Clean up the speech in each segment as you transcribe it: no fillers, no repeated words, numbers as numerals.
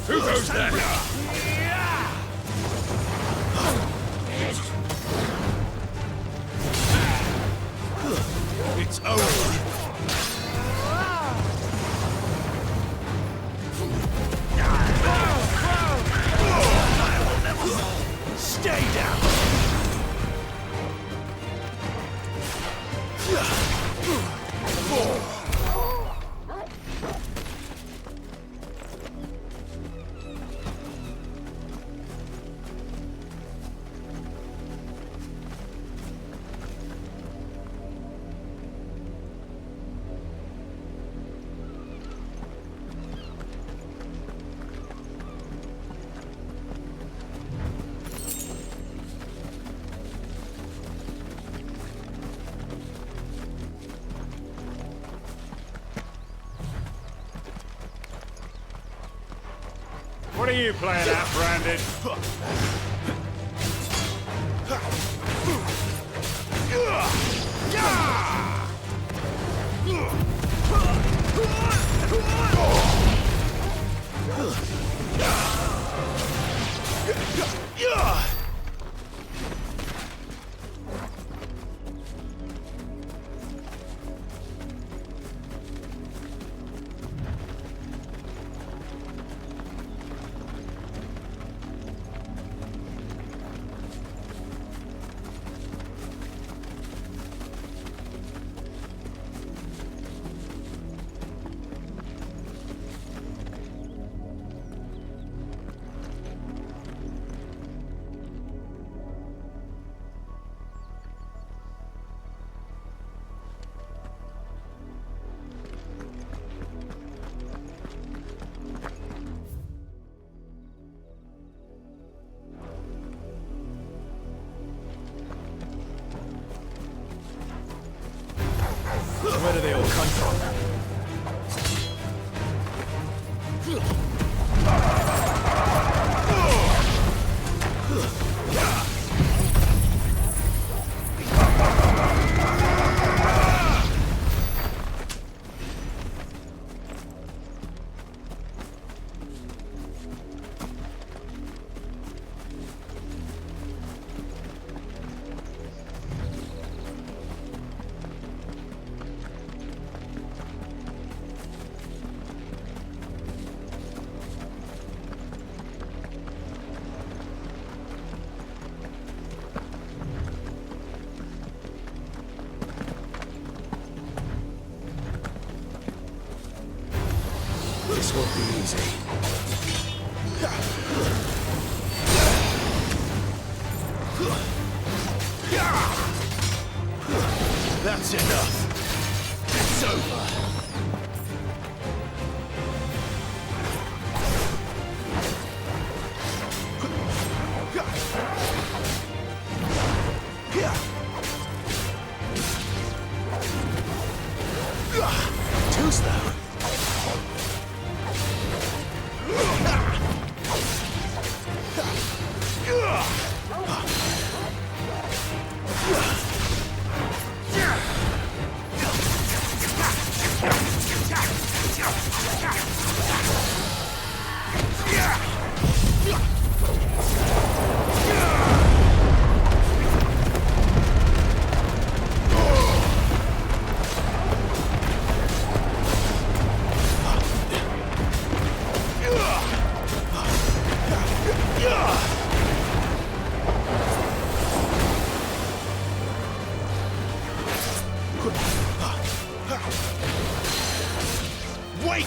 Who goes there? It's over. Stay down. What are you playing at, Brandon? Where do they all come from? This won't be easy. That's enough. It's over. Too slow. Wait!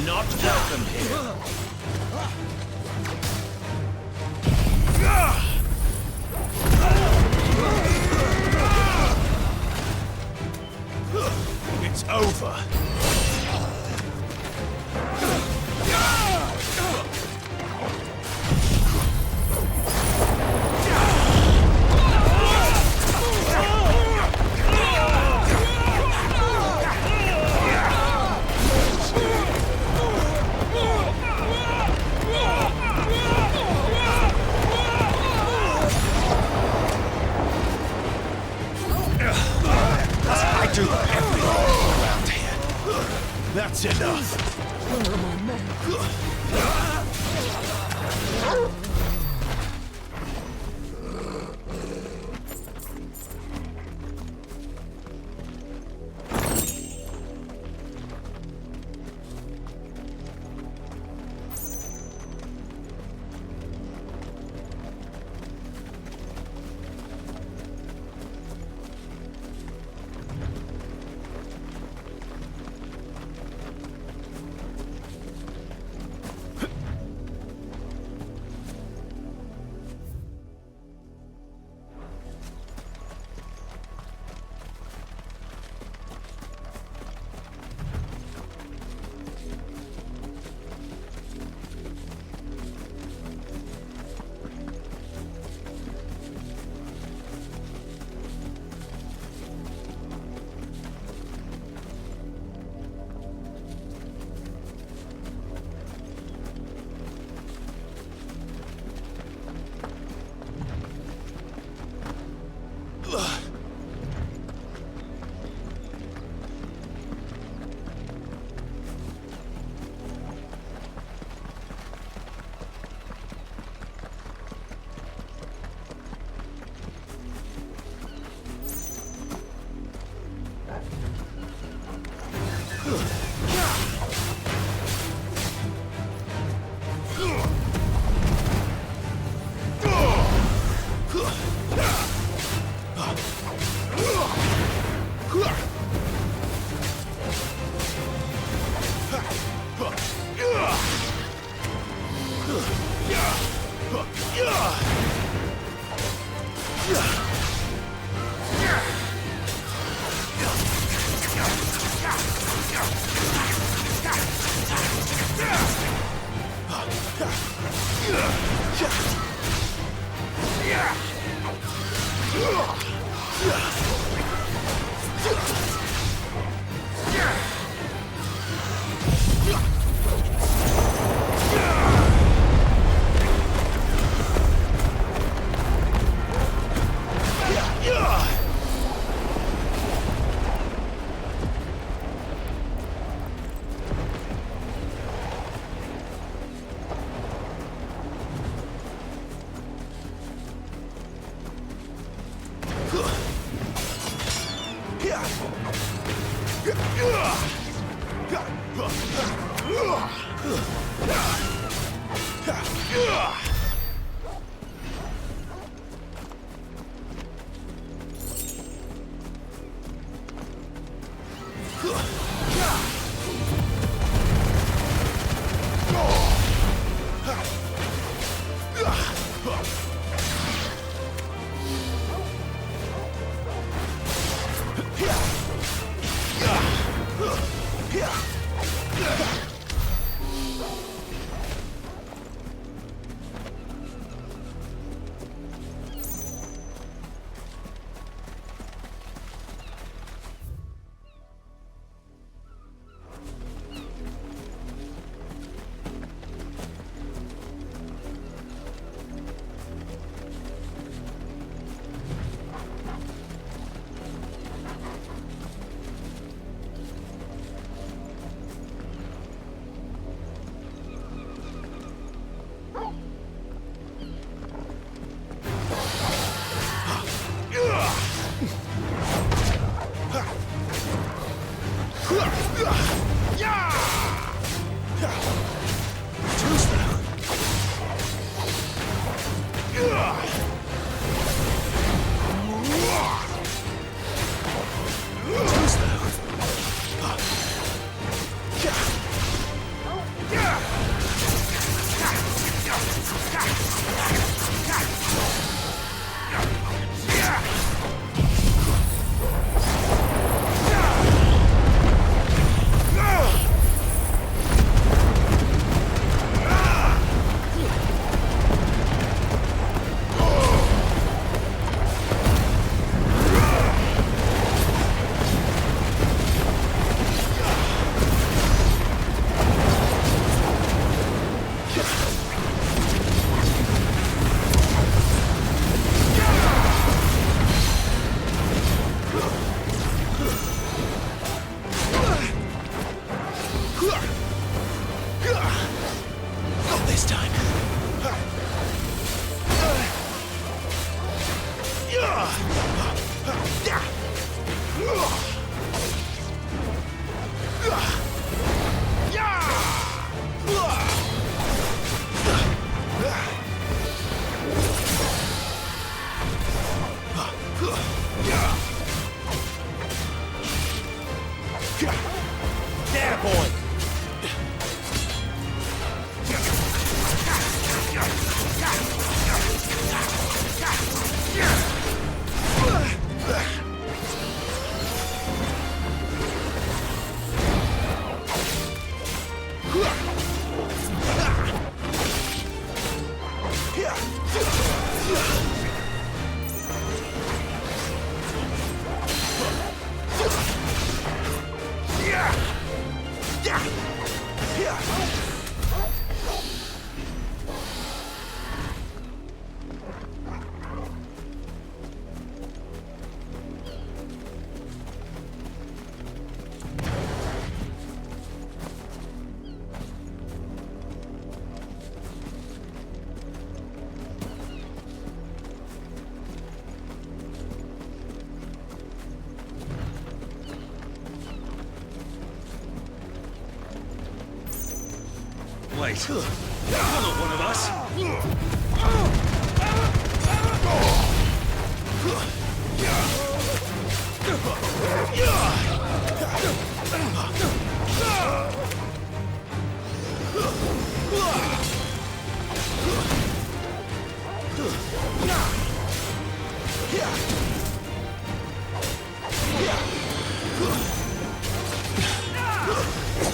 not welcome here. It's over. I do everything around here. That's enough. Where are my men? There, boy! Wait, you're not one of us.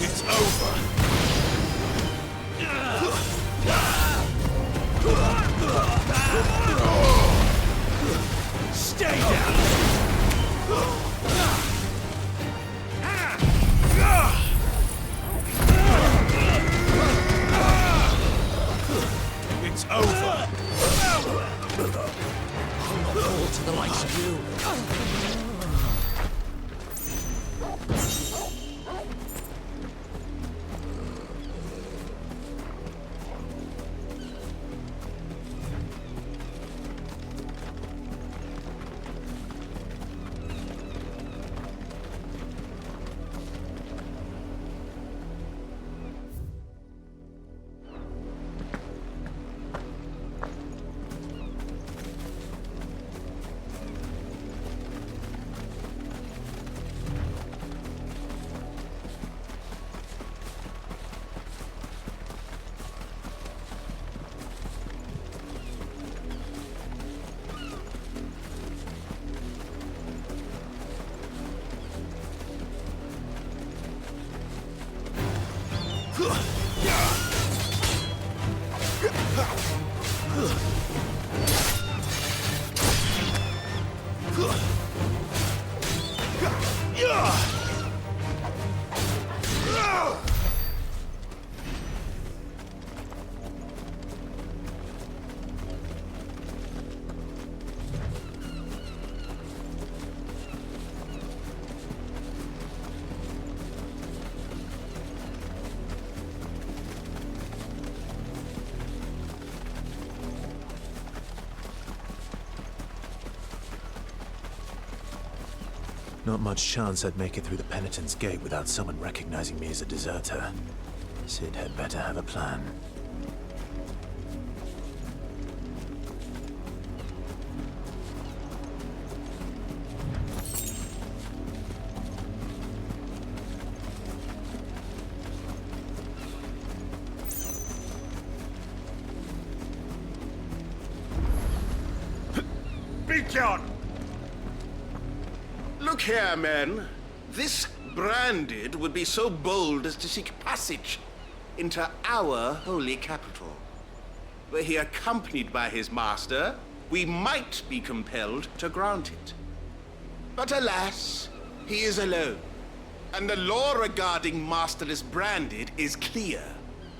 It's over. Stay down. It's over. Fall to the likes of you. Not much chance I'd make it through the Penitent's Gate without someone recognizing me as a deserter. Sid had better have a plan. Begone! Look here, men. This Branded would be so bold as to seek passage into our holy capital. Were he accompanied by his master, we might be compelled to grant it. But alas, he is alone. And the law regarding masterless Branded is clear.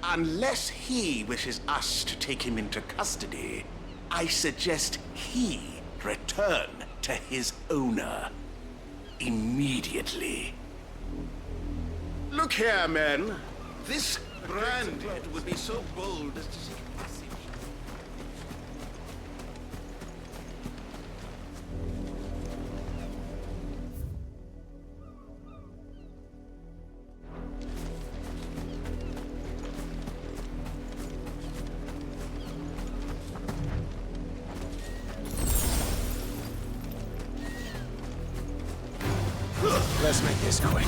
Unless he wishes us to take him into custody, I suggest he return to his owner immediately. Look here, men. This Branded would be so bold as to seek passage. Let's make this quick.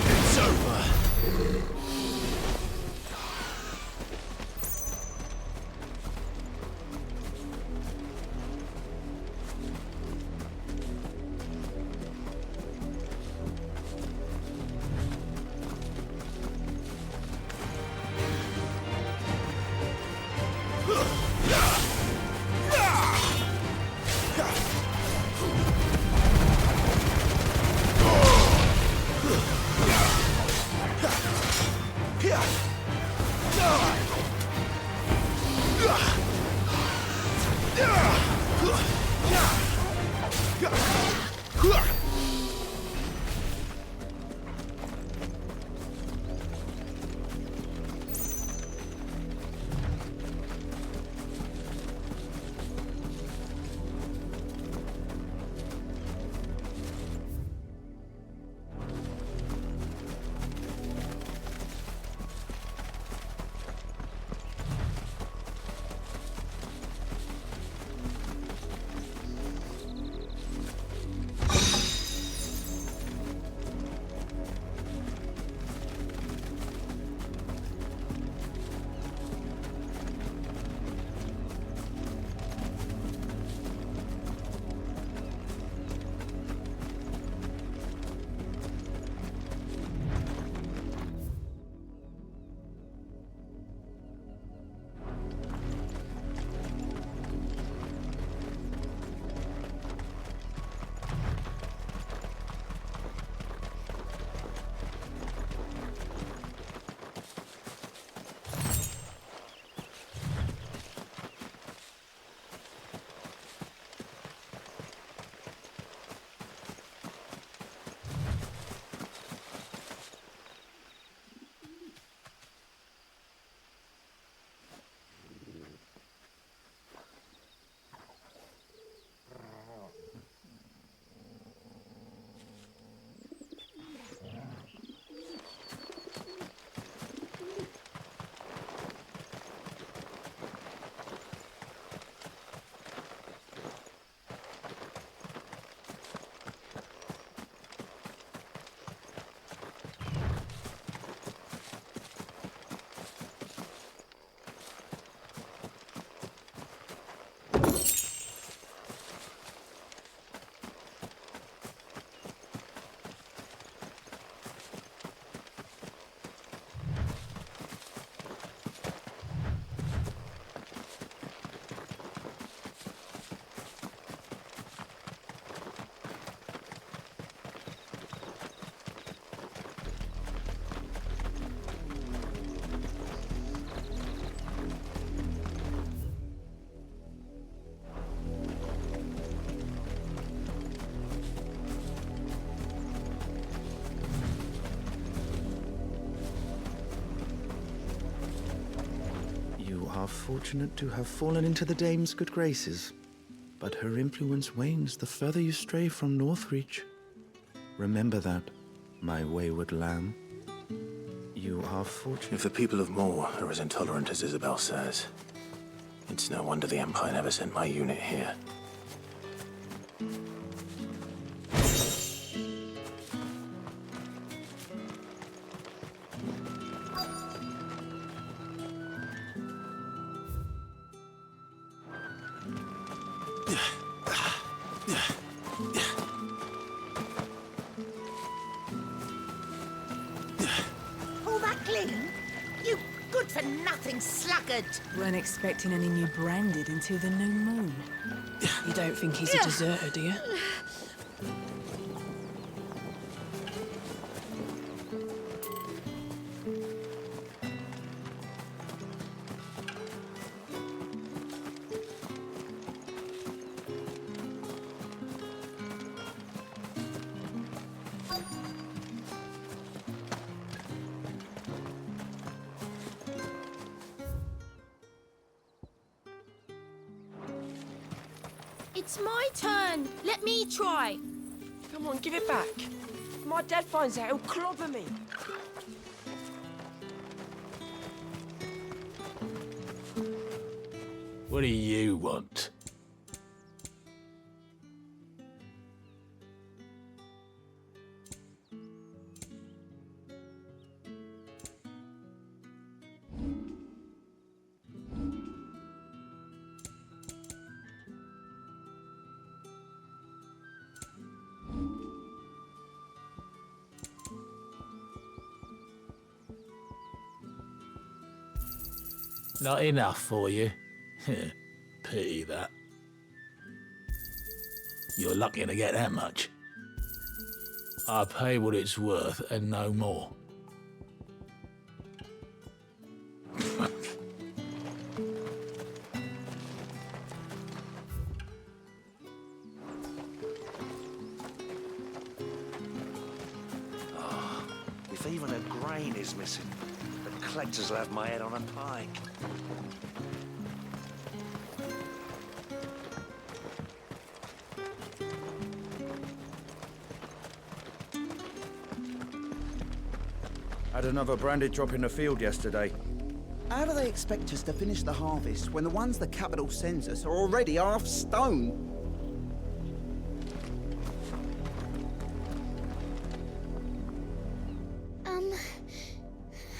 It's over. Are fortunate to have fallen into the dame's good graces, but her influence wanes the further you stray from Northreach. Remember that, my wayward lamb. You are fortunate. If the people of Moor are as intolerant as Isabel says, it's no wonder the Empire never sent my unit here. Weren't expecting any new branded until the new moon. You don't think he's a deserter, do you? It's my turn. Let me try. Come on, give it back. If my dad finds out, he'll clobber me. What do you want? Not enough for you? Pity that. You're lucky to get that much. I pay what it's worth and no more. If even a grain is missing, the collectors will have my head on a pike. Had another branded drop in the field yesterday. How do they expect us to finish the harvest when the ones the capital sends us are already half stone?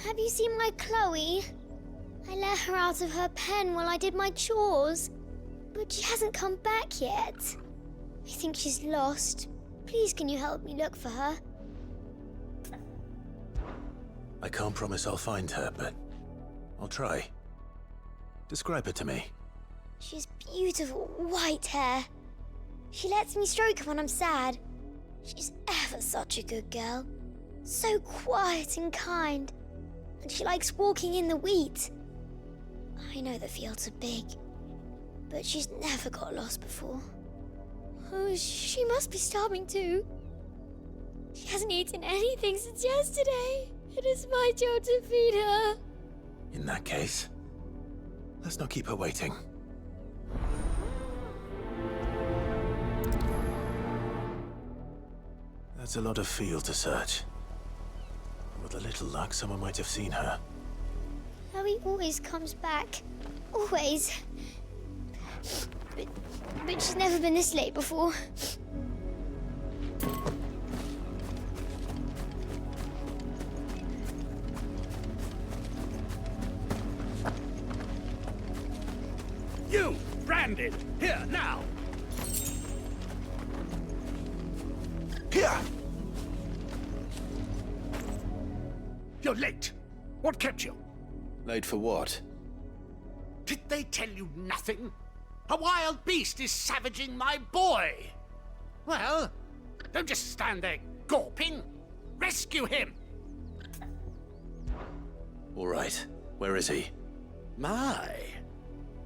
Have you seen my Chloe? I let her out of her pen while I did my chores, but she hasn't come back yet. I think she's lost. Please, can you help me look for her? I can't promise I'll find her, but I'll try. Describe her to me. She has beautiful white hair. She lets me stroke her when I'm sad. She's ever such a good girl. So quiet and kind. And she likes walking in the wheat. I know the fields are big, but she's never got lost before. Oh, she must be starving too. She hasn't eaten anything since yesterday. It is my job to feed her. In that case, let's not keep her waiting. That's a lot of field to search. With a little luck, someone might have seen her. Chloe always comes back. Always. But she's never been this late before. You, branded! Here, now! Here! You're late. What kept you? Late for what? Did they tell you nothing? A wild beast is savaging my boy! Well, don't just stand there gawping. Rescue him! All right. Where is he? My,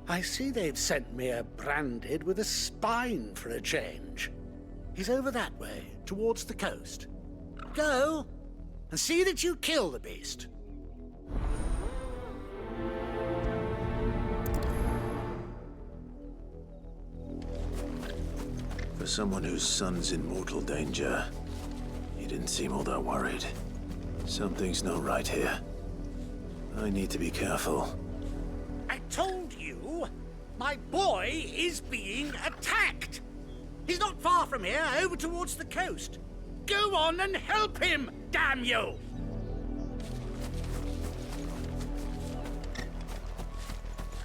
I see they've sent me a branded with a spine for a change. He's over that way, towards the coast. Go, and see that you kill the beast. For someone whose son's in mortal danger, he didn't seem all that worried. Something's not right here. I need to be careful. I told you, my boy is being attacked. He's not far from here, over towards the coast. Go on and help him, damn you!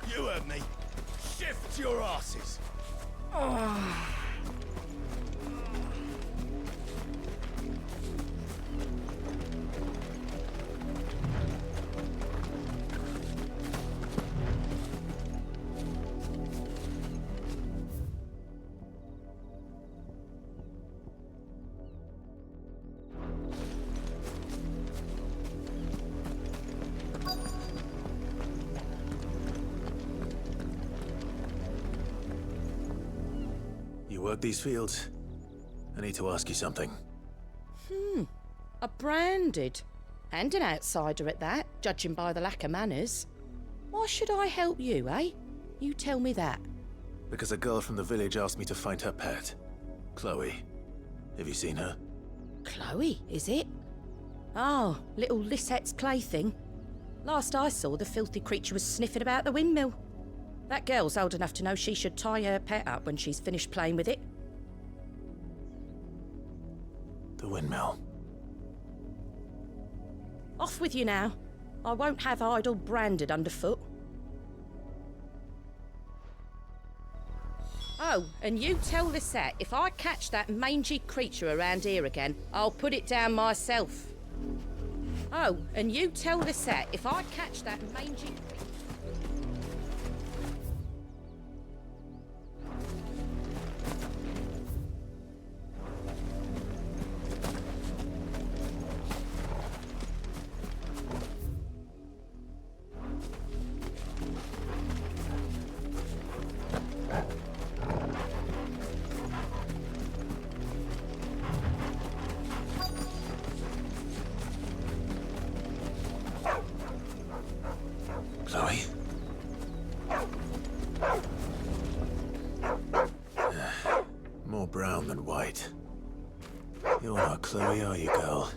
You heard me. Shift your asses. You work these fields? I need to ask you something. A branded. And an outsider at that, judging by the lack of manners. Why should I help you, eh? You tell me that. Because a girl from the village asked me to find her pet, Chloe. Have you seen her? Chloe, is it? Oh, little Lisette's plaything. Last I saw, the filthy creature was sniffing about the windmill. That girl's old enough to know she should tie her pet up when she's finished playing with it. The windmill. Off with you now. I won't have idle branded underfoot. Oh, and you tell Lisette, if I catch that mangy creature around here again, I'll put it down myself. Oh, and you tell Lisette, if I catch that mangy creature... Chloe? More brown than white. You're not Chloe, are you, girl?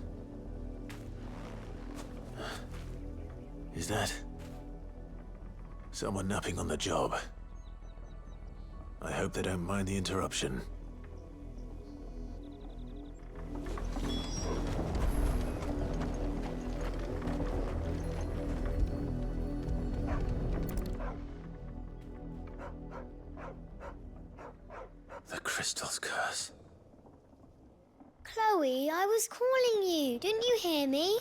Is that... someone napping on the job? I hope they don't mind the interruption. The crystal's curse. Chloe, I was calling you. Didn't you hear me?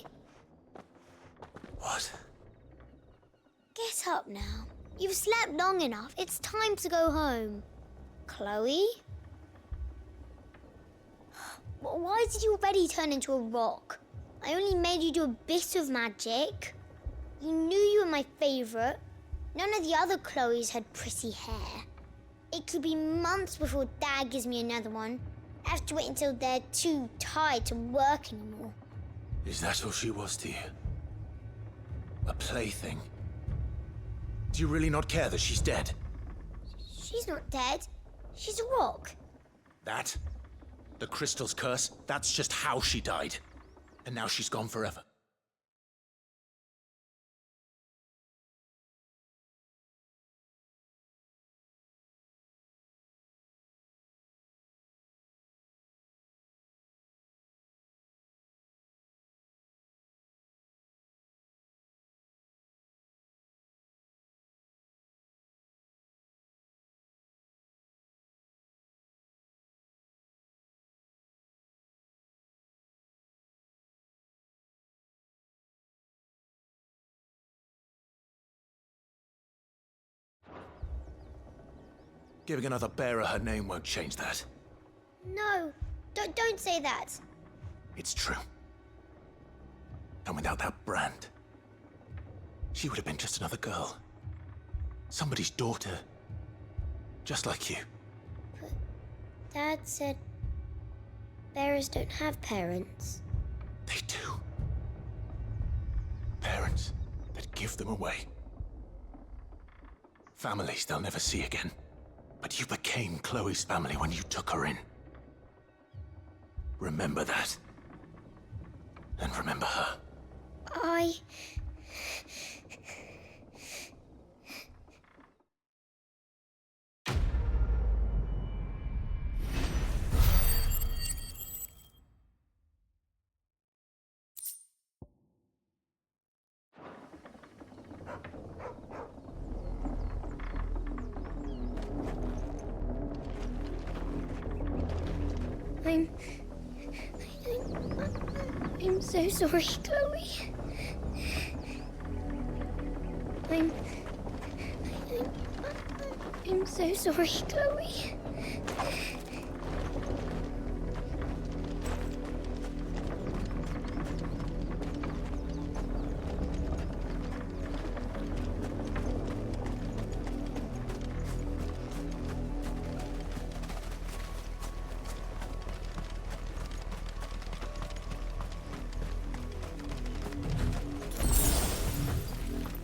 What? Get up now. You've slept long enough. It's time to go home. Chloe? Why did you already turn into a rock? I only made you do a bit of magic. You knew you were my favourite. None of the other Chloes had pretty hair. It could be months before Dad gives me another one. I have to wait until they're too tired to work anymore. Is that all she was to you? A plaything? Do you really not care that she's dead? She's not dead. She's a rock. That? The crystal's curse? That's just how she died. And now she's gone forever. Giving another bearer her name won't change that. No, don't say that. It's true. And without that brand, she would have been just another girl. Somebody's daughter. Just like you. But Dad said bearers don't have parents. They do. Parents that give them away. Families they'll never see again. But you became Chloe's family when you took her in. Remember that. And remember her. I'm so sorry, Chloe. I'm so sorry, Chloe.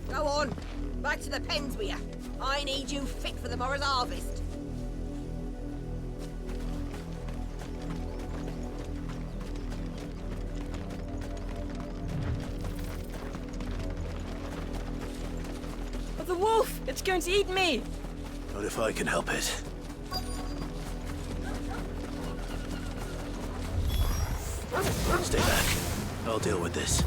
Go on. Back to the pens with you. I need you fit for the morrow's harvest. wolf! It's going to eat me! Not if I can help it. Stay back. I'll deal with this.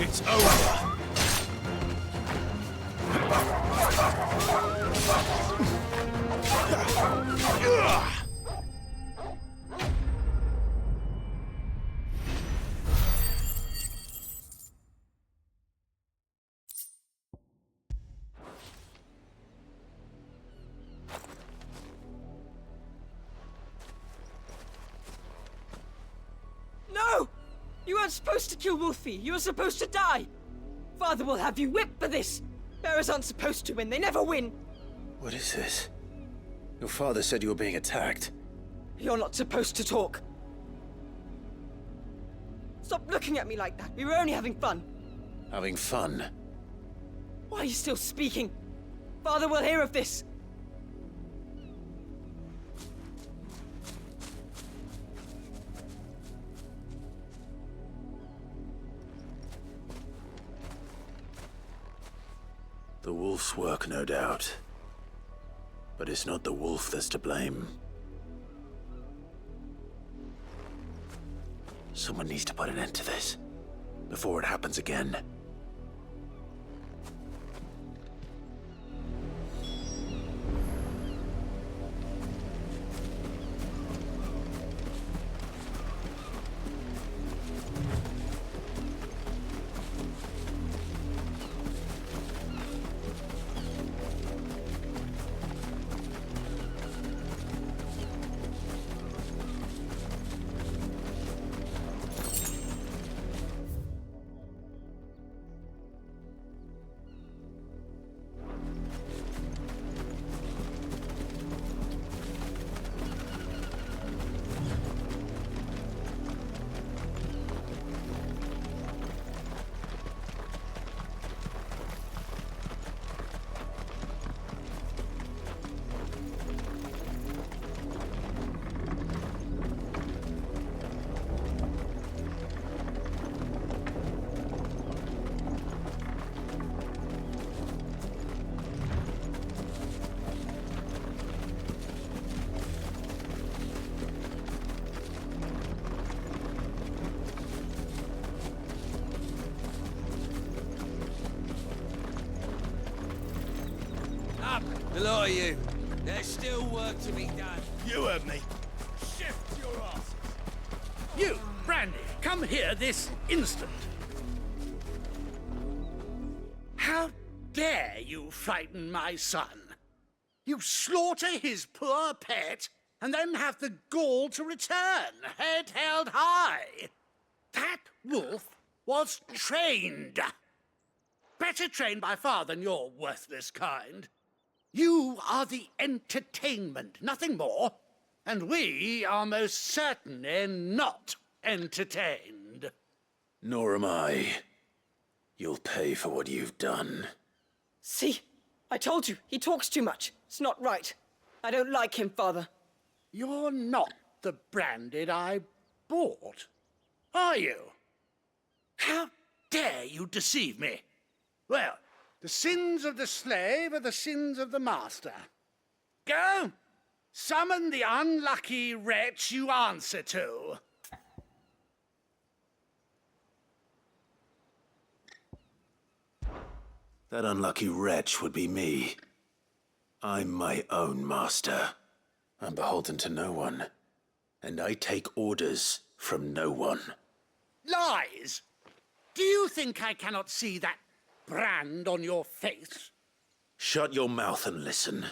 It's over. No! You weren't supposed to kill Wolfie. You were supposed to die. Father will have you whipped for this. Bearers aren't supposed to win. They never win. What is this? Your father said you were being attacked. You're not supposed to talk. Stop looking at me like that. We were only having fun. Having fun? Why are you still speaking? Father will hear of this. The wolf's work, no doubt. But it's not the wolf that's to blame. Someone needs to put an end to this, before it happens again. The lot of you. There's still work to be done. You heard me. Shift your asses. You, Brandy, come here this instant. How dare you frighten my son? You slaughter his poor pet and then have the gall to return, head held high. That wolf was trained. Better trained by far than your worthless kind. You are the entertainment, nothing more. And we are most certainly not entertained. Nor am I. You'll pay for what you've done. See? I told you, he talks too much. It's not right. I don't like him, Father. You're not the Branded I bought, are you? How dare you deceive me? Well, the sins of the slave are the sins of the master. Go, summon the unlucky wretch you answer to. That unlucky wretch would be me. I'm my own master. I'm beholden to no one. And I take orders from no one. Lies! Do you think I cannot see that brand on your face? Shut your mouth and listen.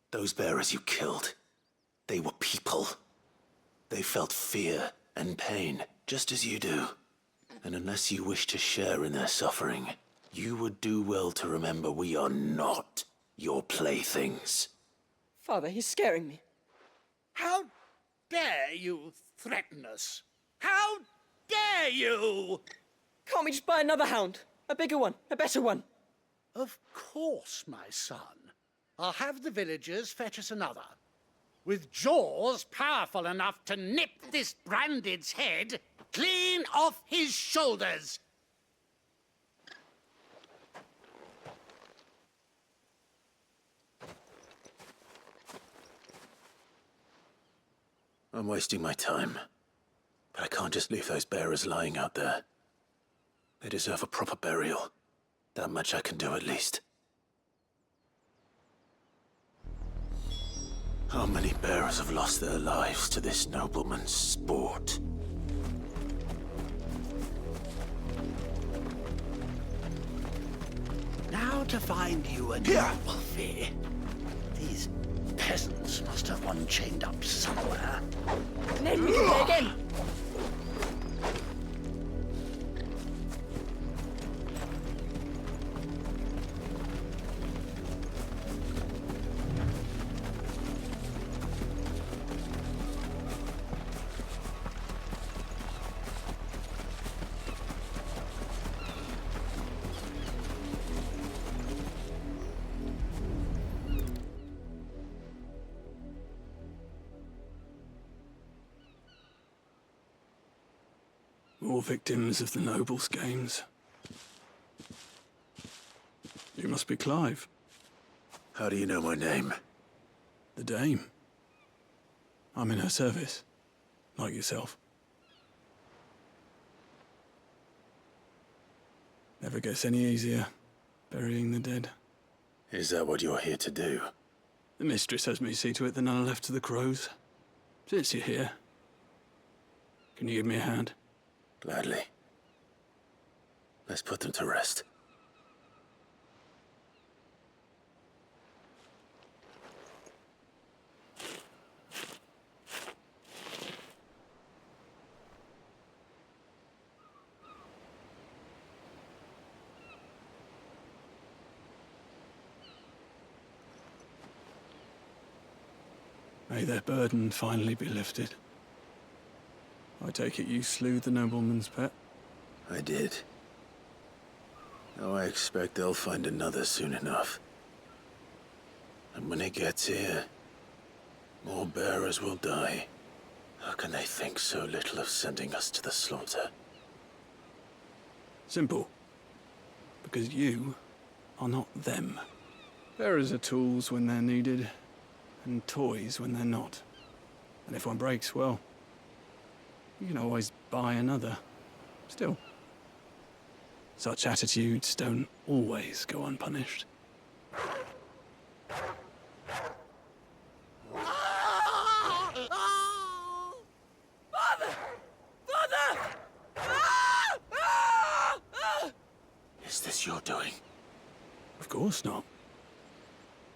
Those bearers you killed, they were people. They felt fear and pain, just as you do. And unless you wish to share in their suffering, you would do well to remember we are not your playthings. Father, he's scaring me. How dare you threaten us? How dare you? Can't we just buy another hound? A bigger one, a better one. Of course, my son. I'll have the villagers fetch us another. With jaws powerful enough to nip this Branded's head clean off his shoulders. I'm wasting my time. But I can't just leave those bearers lying out there. They deserve a proper burial. That much I can do at least. How many bearers have lost their lives to this nobleman's sport? Now to find you a new Wolfie. These peasants must have one chained up somewhere. And then we can play again. More victims of the nobles' games. You must be Clive. How do you know my name? The Dame. I'm in her service, like yourself. Never gets any easier, burying the dead. Is that what you're here to do? The mistress has me see to it that none are left to the crows. Since you're here, can you give me a hand? Gladly. Let's put them to rest. May their burden finally be lifted. I take it you slew the nobleman's pet? I did. Now I expect they'll find another soon enough. And when it gets here, more bearers will die. How can they think so little of sending us to the slaughter? Simple. Because you are not them. Bearers are tools when they're needed, and toys when they're not. And if one breaks, well, you can always buy another. Still, such attitudes don't always go unpunished. Is this your doing? Of course not.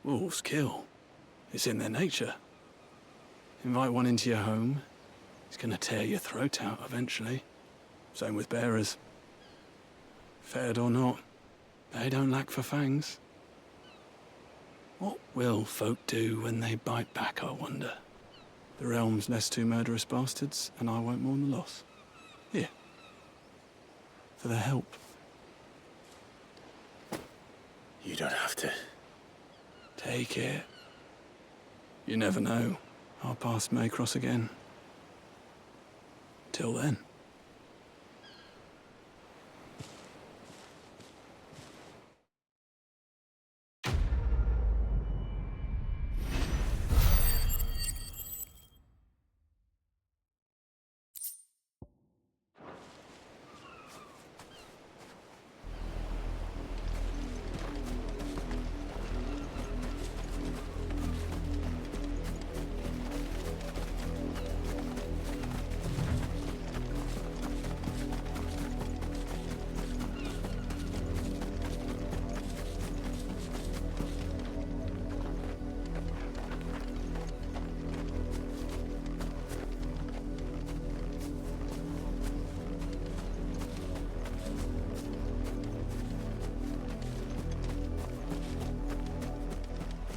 Wolves kill. It's in their nature. Invite one into your home, he's gonna tear your throat out eventually. Same with bearers. Fed or not, they don't lack for fangs. What will folk do when they bite back, I wonder? The realm's nest two murderous bastards, and I won't mourn the loss. Here. For their help. You don't have to. Take it. You never know. Our paths may cross again. Till then.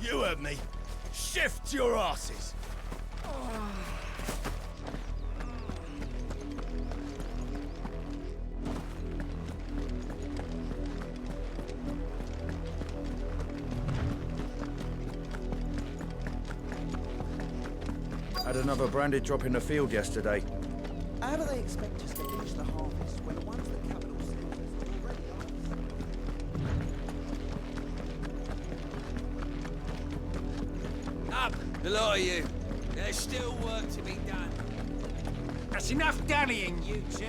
You heard me. Shift your asses. Had another branded drop in the field yesterday. How do they expect us to finish the harvest when the ones that capital sends us are already ours? Up! The lot of you. There's still work to be done. That's enough dallying, you two.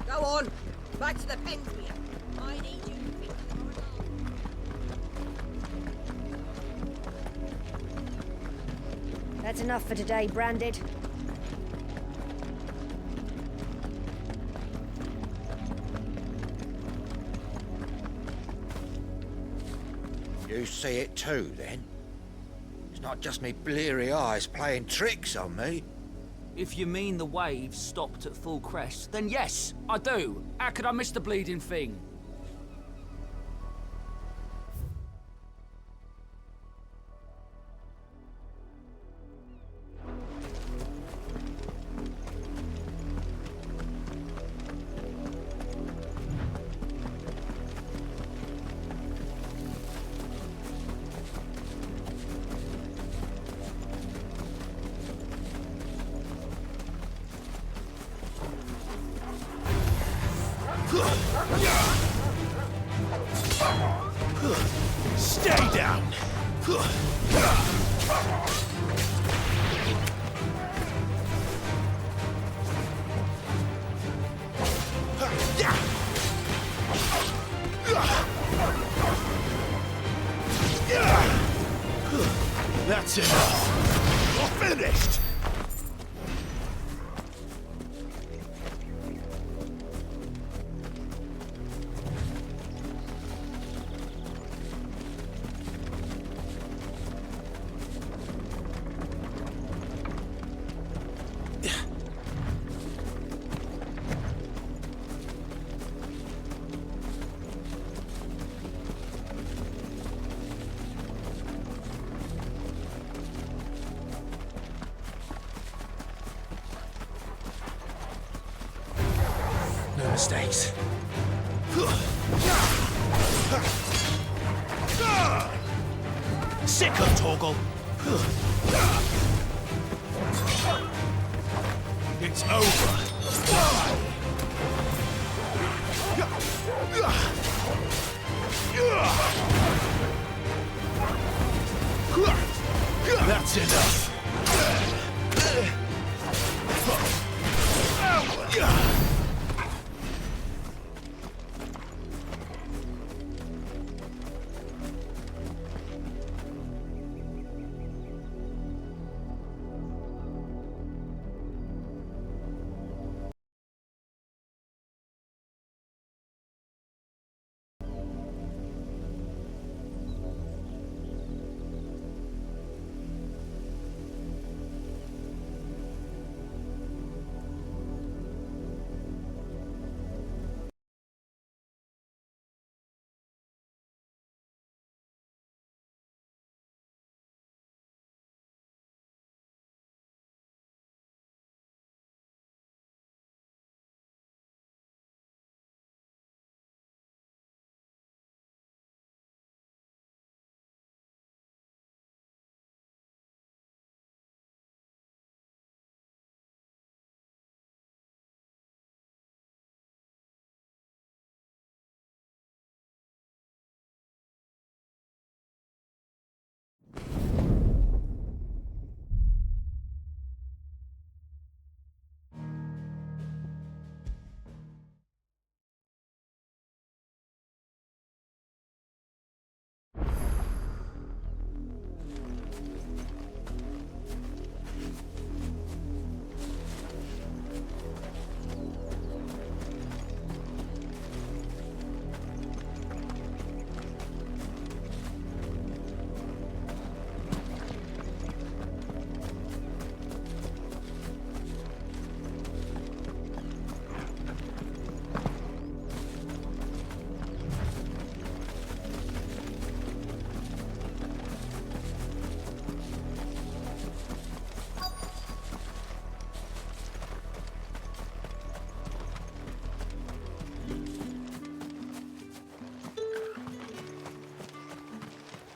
Go on. Back to the pens we are. I need you fit. That's enough for today, Branded. You see it too, then? It's not just me bleary eyes playing tricks on me. If you mean the waves stopped at full crest, then yes, I do. How could I miss the bleeding thing? Stay down! That's enough! You're finished! No mistakes. Sick of Torgal! It's over! That's enough!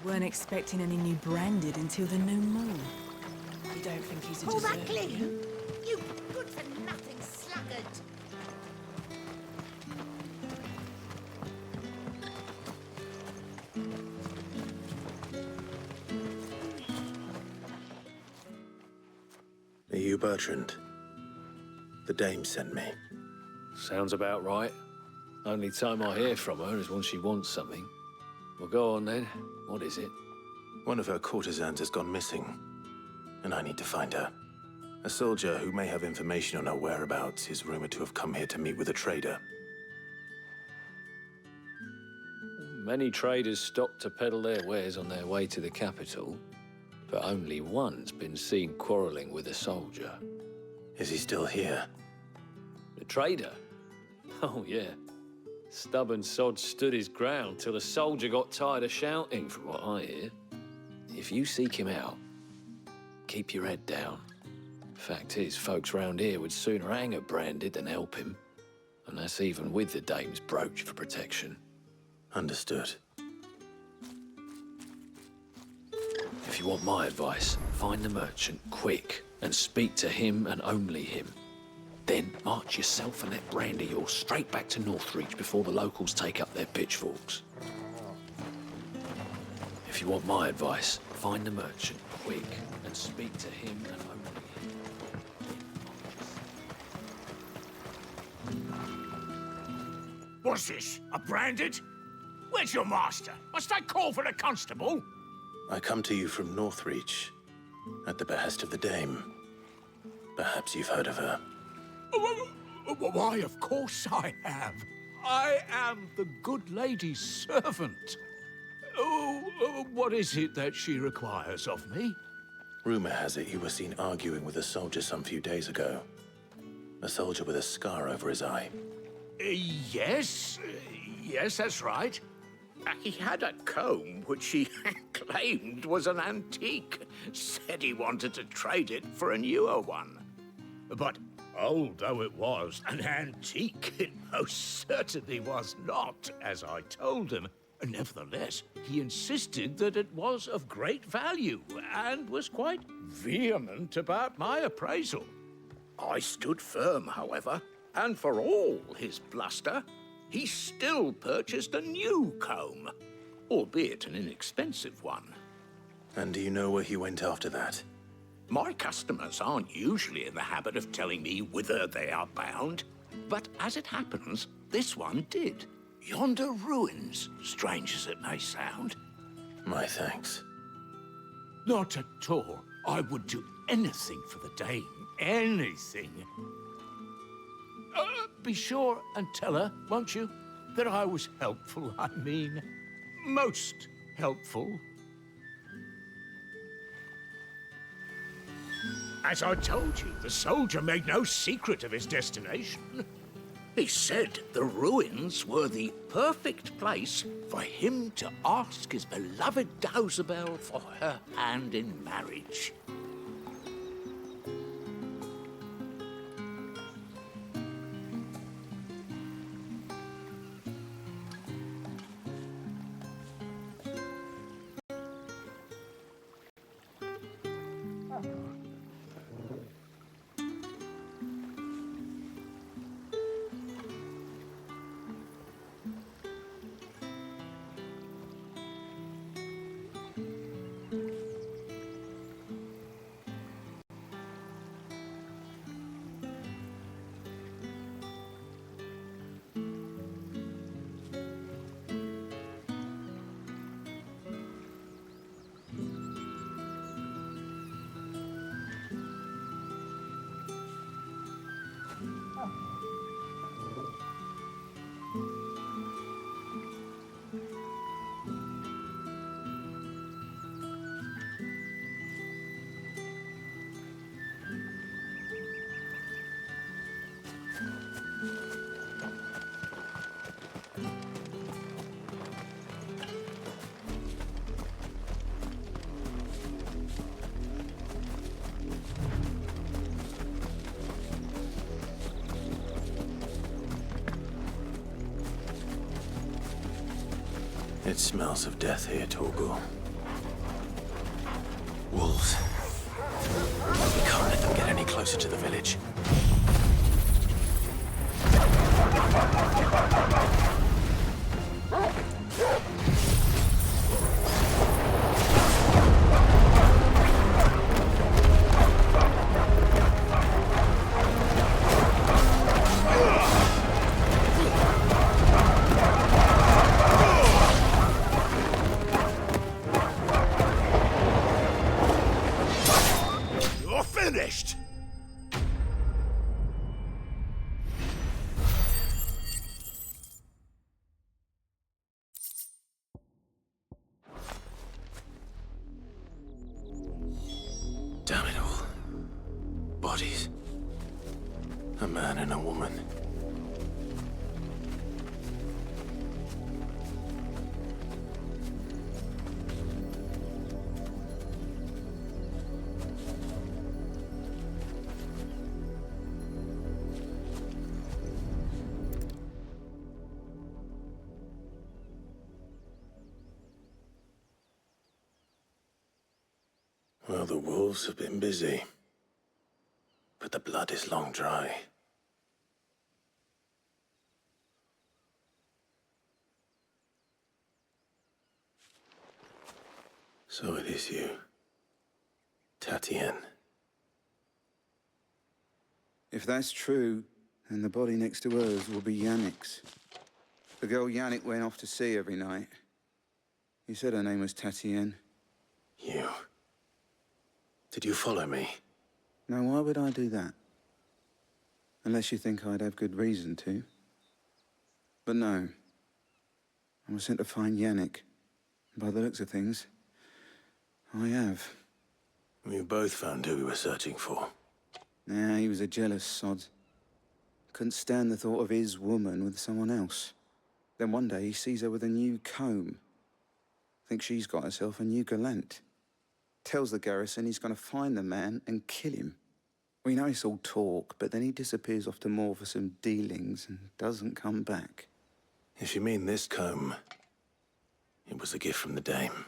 Weren't expecting any new branded until the new moon. You don't think he's a Pull that deserter? clean, you good-for-nothing sluggard! Bertrand. The dame sent me. Sounds about right. Only time I hear from her is when she wants something. Well, go on then. What is it? One of her courtesans has gone missing, and I need to find her. A soldier who may have information on her whereabouts is rumored to have come here to meet with a trader. Many traders stop to peddle their wares on their way to the capital, but only one's been seen quarreling with a soldier. Is he still here? The trader? Oh, yeah. Stubborn sod stood his ground till the soldier got tired of shouting, from what I hear. If you seek him out, keep your head down. Fact is, folks round here would sooner hang a branded than help him. And that's even with the dame's brooch for protection. Understood. If you want my advice, find the merchant quick and speak to him and only him. Then march yourself and that brand of yours straight back to Northreach before the locals take up their pitchforks. If you want my advice, find the merchant quick and speak to him and only him. What's this? A branded? Where's your master? Must I call for the constable? I come to you from Northreach, at the behest of the dame. Perhaps you've heard of her. Why, of course I have. I am the good lady's servant. What is it that she requires of me? Rumor has it you were seen arguing with a soldier some few days ago. A soldier with a scar over his eye. Yes, that's right. He had a comb which he claimed was an antique. Said he wanted to trade it for a newer one. But old though it was, an antique it most certainly was not, as I told him. Nevertheless, he insisted that it was of great value and was quite vehement about my appraisal. I stood firm, however, and for all his bluster, he still purchased a new comb, albeit an inexpensive one. And do you know where he went after that? My customers aren't usually in the habit of telling me whither they are bound, but as it happens, this one did. Yonder ruins, strange as it may sound. My thanks. Not at all. I would do anything for the dame. Anything. Be sure and tell her, won't you, that I was helpful, I mean, most helpful. As I told you, the soldier made no secret of his destination. He said the ruins were the perfect place for him to ask his beloved Dausabel for her hand in marriage. It smells of death here, Torgal. Wolves. We can't let them get any closer to the village. bodies. A man and a woman. Well, the wolves have been busy, but the blood is long dry. So it is you, Tatienne. If that's true, then the body next to hers will be Yannick's. The girl Yannick went off to see every night. He said her name was Tatienne. You. Did you follow me? Now, why would I do that? Unless you think I'd have good reason to. But no. I was sent to find Yannick. By the looks of things, I have. We both found who we were searching for. Nah, he was a jealous sod. Couldn't stand the thought of his woman with someone else. Then one day he sees her with a new comb. Thinks she's got herself a new gallant. Tells the garrison he's gonna find the man and kill him. We know it's all talk, but then he disappears off to Moor for some dealings and doesn't come back. If you mean this comb, it was a gift from the dame.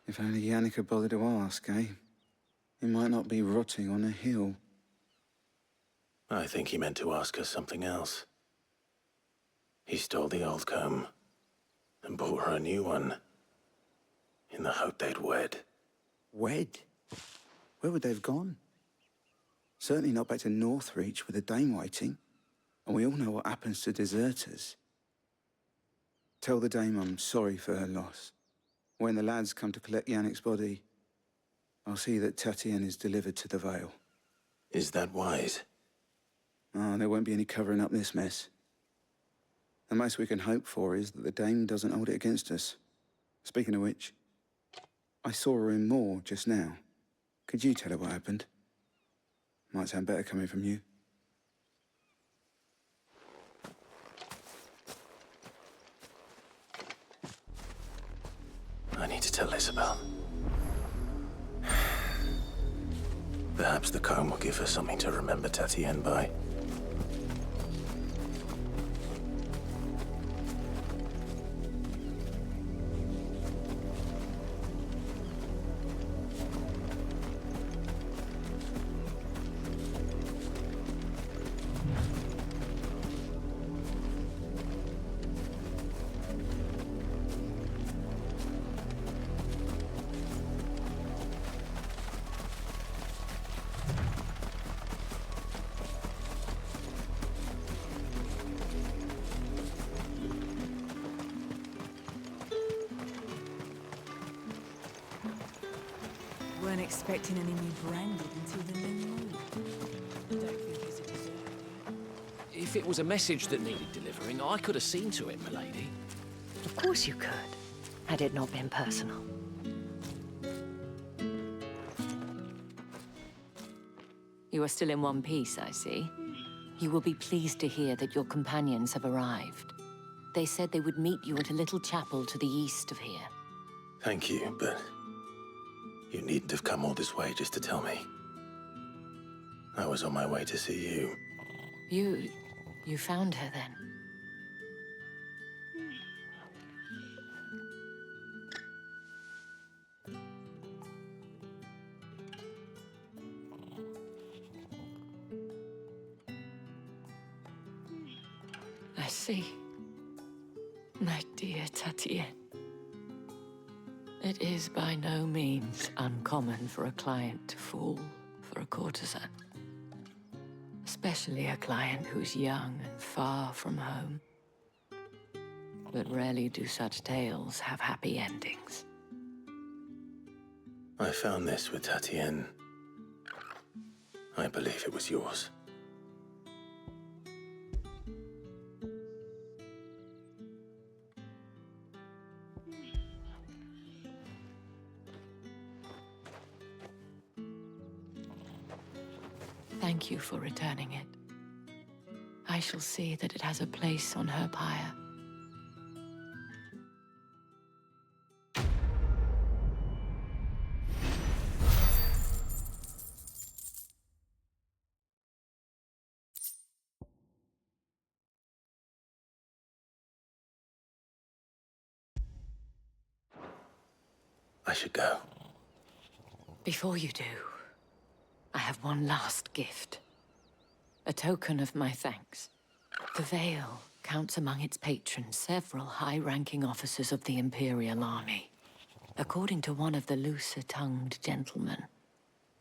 If only Yannick had bothered to ask, eh? He might not be rotting on a hill. I think he meant to ask her something else. He stole the old comb and bought her a new one in the hope they'd wed. Wed? Where would they have gone? Certainly not back to Northreach with a dame waiting. And we all know what happens to deserters. Tell the dame I'm sorry for her loss. When the lads come to collect Yannick's body, I'll see that Tatienne is delivered to the Vale. Is that wise? Oh, there won't be any covering up this mess. The most we can hope for is that the dame doesn't hold it against us. Speaking of which, I saw her in Moor just now. Could you tell her what happened? Might sound better coming from you. I need to tell Isabel. Perhaps the comb will give her something to remember Tatienne by. Weren't expecting any new branded until the new moon. Don't think he's a deserter. If it was a message that needed delivering, I could have seen to it, milady. Of course you could, had it not been personal. You are still in one piece, I see. You will be pleased to hear that your companions have arrived. They said they would meet you at a little chapel to the east of here. Thank you, but you needn't have come all this way just to tell me. I was on my way to see you. You found her then? I see. My dear Tatienne. It is by no means uncommon for a client to fall for a courtesan. Especially a client who's young and far from home. But rarely do such tales have happy endings. I found this with Tatienne. I believe it was yours. thank you for returning it. I shall see that it has a place on her pyre. I should go. Before you do, I have one last gift. A token of my thanks. The Vale counts among its patrons several high-ranking officers of the Imperial Army. According to one of the looser-tongued gentlemen,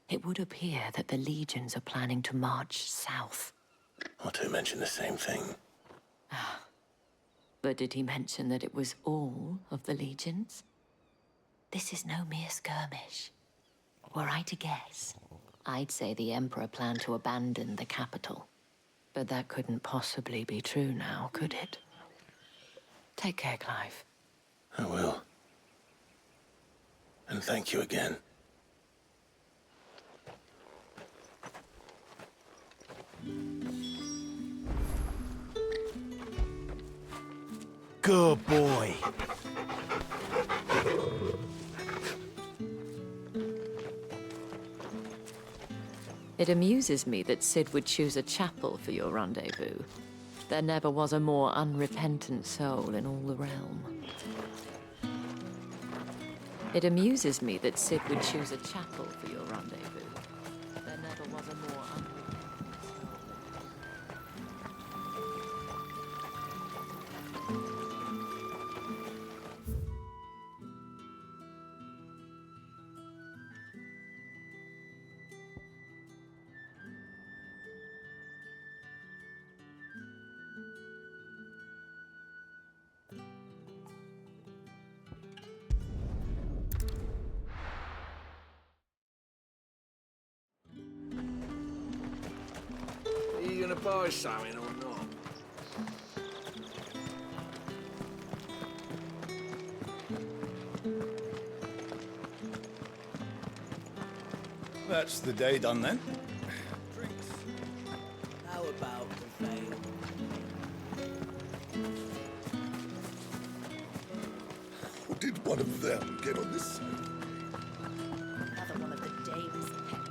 it would appear that the legions are planning to march south. Or to mention the same thing. But did he mention that it was all of the legions? This is no mere skirmish. Were I to guess, I'd say the Emperor planned to abandon the capital. But that couldn't possibly be true now, could it? Take care, Clive. I will. And thank you again. Good boy. It amuses me that Cid would choose a chapel for your rendezvous. There never was a more unrepentant soul in all the realm. It amuses me that Cid would choose a chapel for your rendezvous. There never was a more unrepentant soul. Are you gonna buy something or not? That's the day done then. How about the Vale? How did one of them get on this side? Another one of the Dame's pets.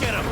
Get him!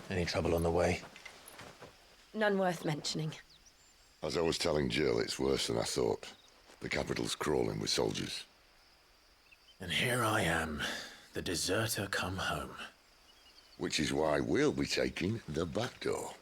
Any trouble on the way? None worth mentioning. As I was telling Jill, it's worse than I thought. The capital's crawling with soldiers. And here I am, the deserter come home. Which is why we'll be taking the back door.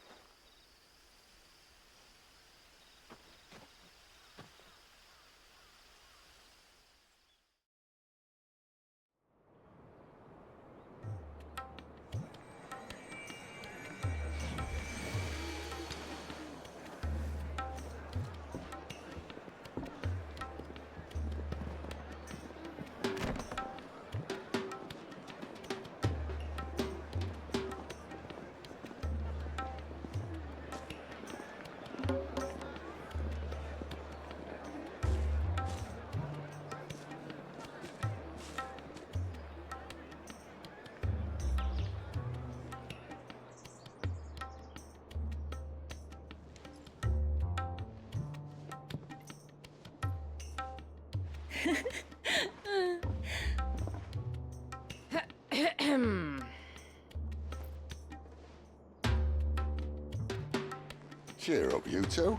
Cheer up, you two.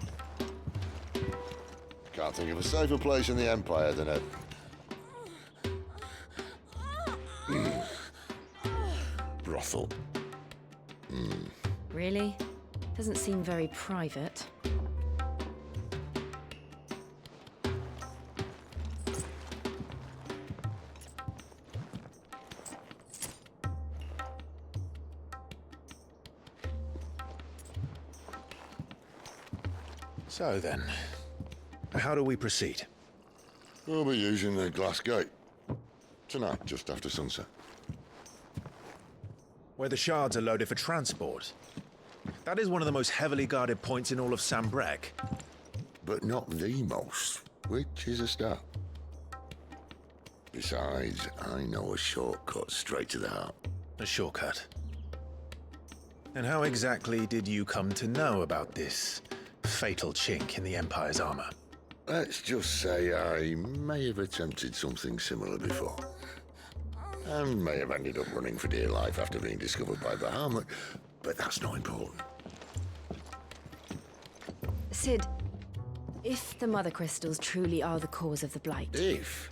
Can't think of a safer place in the Empire than a... brothel. Really? Doesn't seem very private. So then, how do we proceed? We'll be using the glass gate. Tonight, just after sunset. Where the shards are loaded for transport. That is one of the most heavily guarded points in all of Sambrek. But not the most, which is a start. Besides, I know a shortcut straight to the heart. A shortcut? And how exactly did you come to know about this fatal chink in the Empire's armor? Let's just say I may have attempted something similar before. And may have ended up running for dear life after being discovered by Bahamut, but that's not important. Sid, if the Mother Crystals truly are the cause of the Blight... If?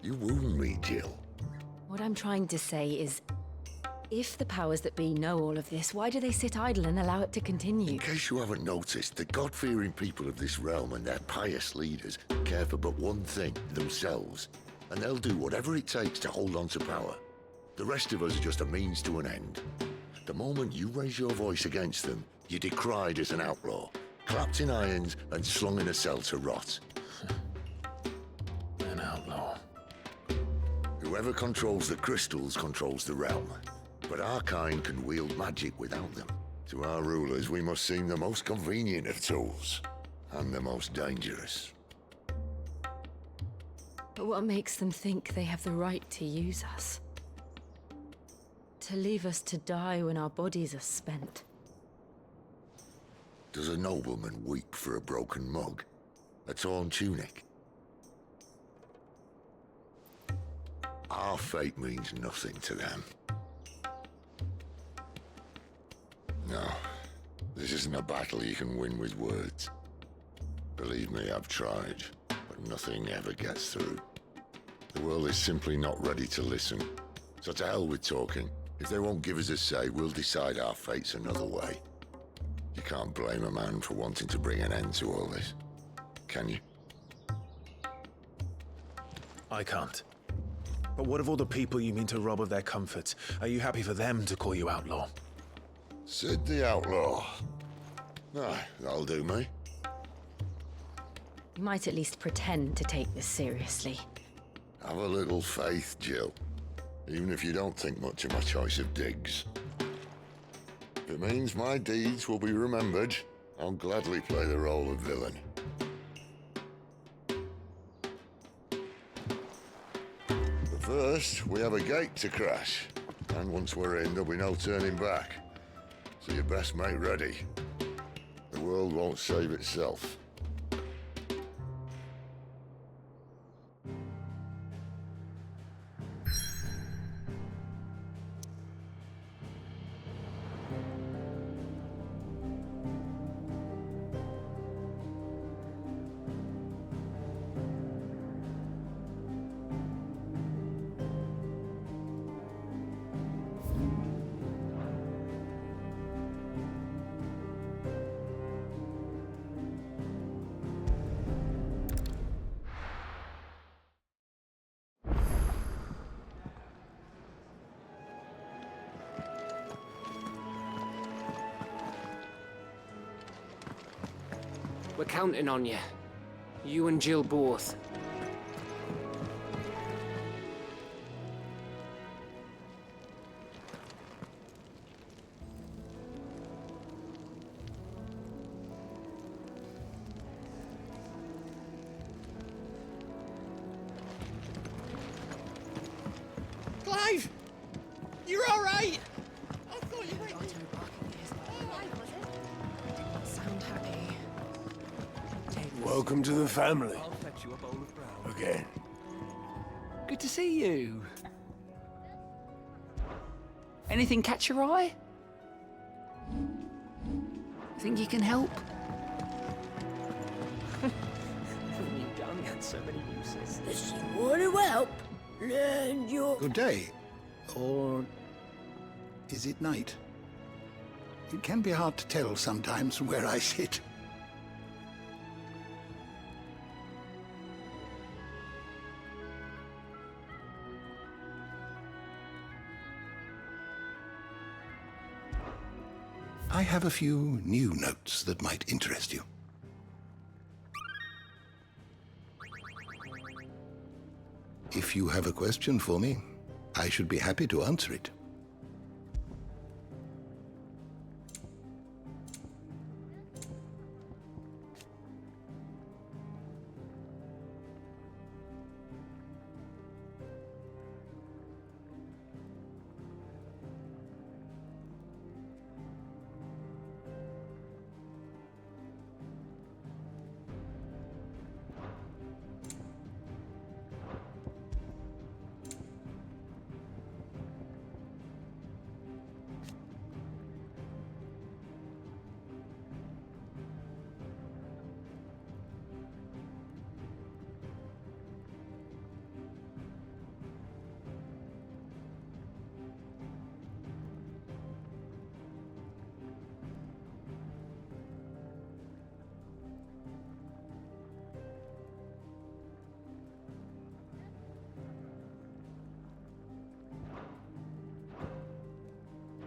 You wound me, Jill. What I'm trying to say is, if the powers that be know all of this, why do they sit idle and allow it to continue? In case you haven't noticed, the God-fearing people of this realm and their pious leaders care for but one thing, themselves. And they'll do whatever it takes to hold on to power. The rest of us are just a means to an end. The moment you raise your voice against them, you're decried as an outlaw, clapped in irons and slung in a cell to rot. An outlaw. Whoever controls the crystals controls the realm. But our kind can wield magic without them. To our rulers, we must seem the most convenient of tools, and the most dangerous. But what makes them think they have the right to use us? To leave us to die when our bodies are spent? Does a nobleman weep for a broken mug? A torn tunic? Our fate means nothing to them. No, this isn't a battle you can win with words. Believe me, I've tried, but but nothing ever gets through. The world is simply not ready to listen. So to hell with talking. If they won't give us a say, we'll decide our fates another way. You can't blame a man for wanting to bring an end to all this, can you? I can't. But what of all the people you mean to rob of their comforts? Are you happy for them to call you outlaw? Sid the outlaw. Aye, that'll do me. You might at least pretend to take this seriously. Have a little faith, Jill. Even if you don't think much of my choice of digs. If it means my deeds will be remembered, I'll gladly play the role of villain. But first, we have a gate to crash. And once we're in, there'll be no turning back. So you best make ready. The world won't save itself. We're counting on you. You and Jill both. Clive! You're all right! I thought you were... Sound happy. Welcome to the family. Again. Good to see you. Anything catch your eye? Think you can help? When you young had so many uses. If you want to help, learn your... Good day. Or is it night? It can be hard to tell sometimes from where I sit. I have a few new notes that might interest you. If you have a question for me, I should be happy to answer it.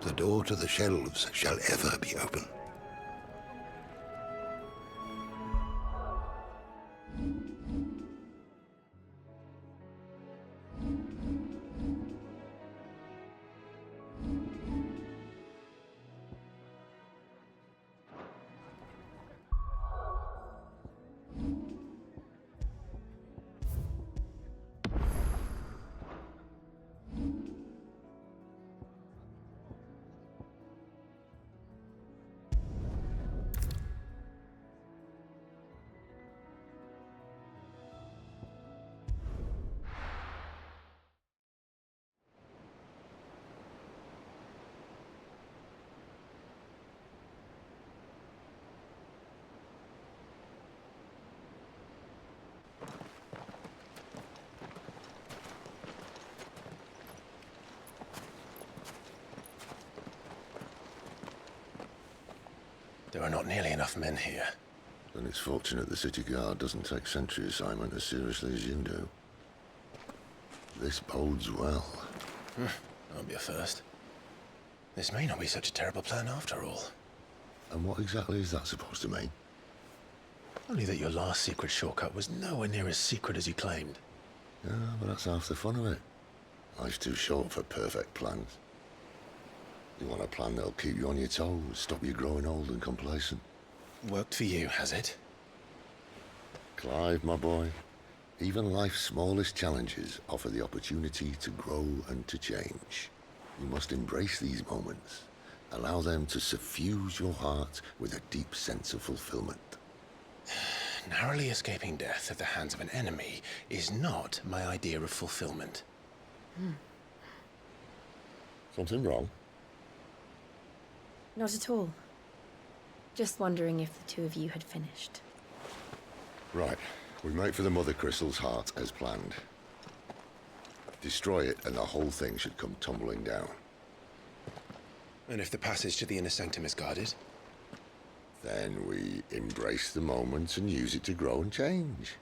The door to the shelves shall ever be open. There are not nearly enough men here. Then it's fortunate the city guard doesn't take sentry assignment as seriously as you do. This bodes well. That'll be a first. This may not be such a terrible plan after all. And what exactly is that supposed to mean? Only that your last secret shortcut was nowhere near as secret as you claimed. Yeah, but that's half the fun of it. Life's too short for perfect plans. You want a plan that'll keep you on your toes, stop you growing old and complacent. Worked for you, has it? Clive, my boy, even life's smallest challenges offer the opportunity to grow and to change. You must embrace these moments. Allow them to suffuse your heart with a deep sense of fulfillment. Narrowly escaping death at the hands of an enemy is not my idea of fulfillment. Something wrong? Not at all. Just wondering if the two of you had finished. Right. We make for the Mother Crystal's heart as planned. Destroy it and the whole thing should come tumbling down. And if the passage to the inner sanctum is guarded? Then we embrace the moment and use it to grow and change.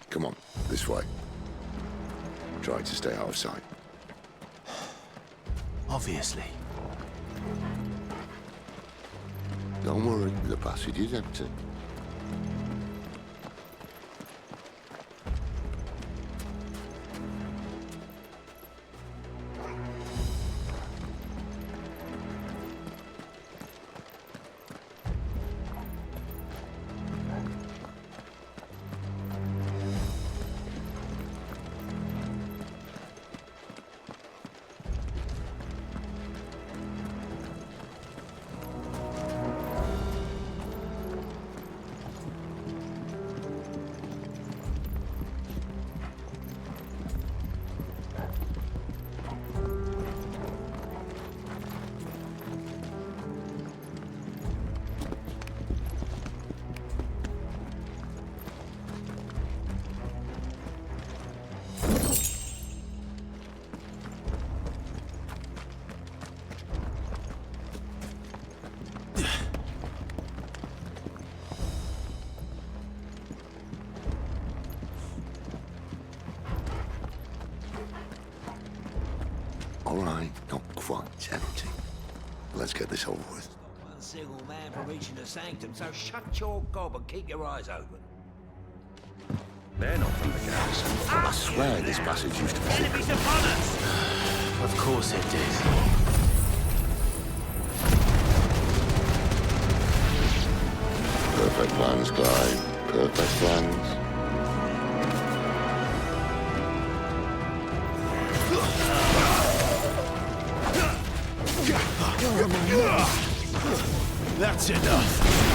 Come on, this way. Try to stay out of sight. Obviously. Don't worry, the passage is empty. All right, not quite empty. Let's get this over with. One single man from reaching the sanctum, so shut your gob and keep your eyes open. They're not from the garrison. I swear this passage used to be... Enemies upon us! Of course it did. Perfect plans, Clive. Perfect plans. That's enough.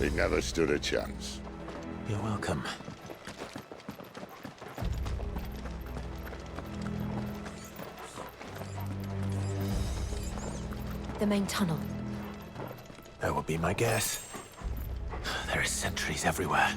He never stood a chance. You're welcome. The main tunnel. That would be my guess. There are sentries everywhere.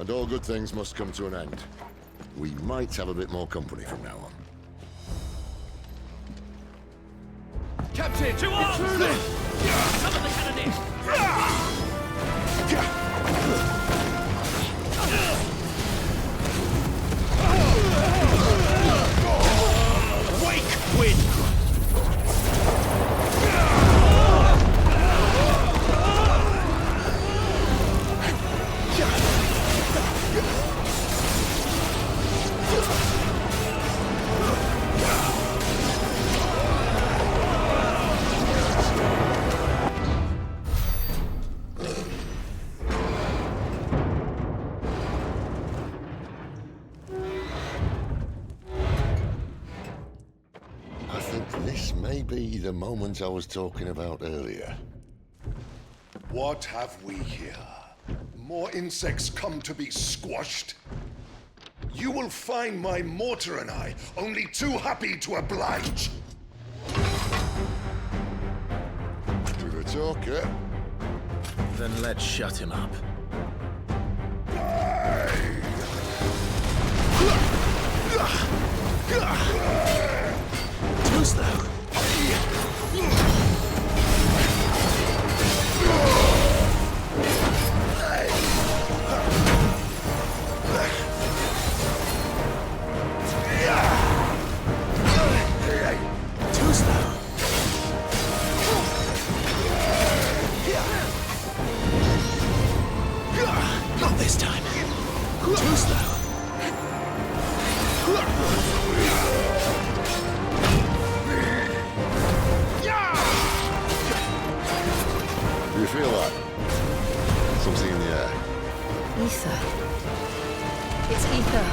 And all good things must come to an end. We might have a bit more company from now on. Captain! To arms! Summon the cannoneers! This may be the moment I was talking about earlier. What have we here? More insects come to be squashed? You will find my mortar and I only too happy to oblige. Do the talk, eh? Then let's shut him up. Too slow. Too slow. Not this time. Too slow. Do you feel that? Something in the air. Ether. It's ether.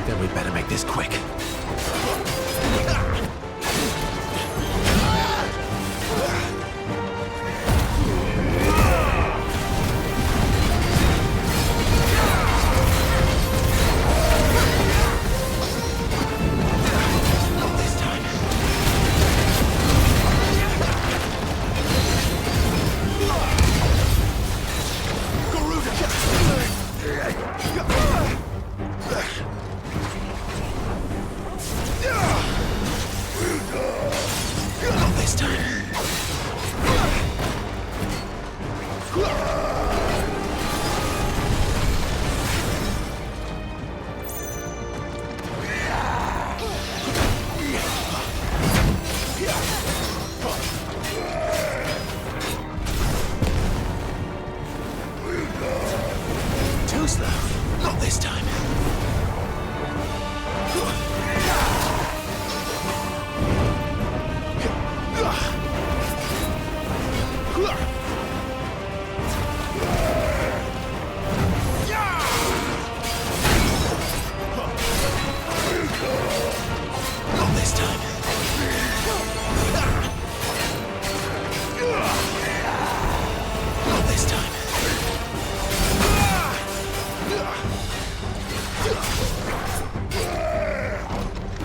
Then we'd better make this quick. Too slow. Not this time. Not this time. Not this time.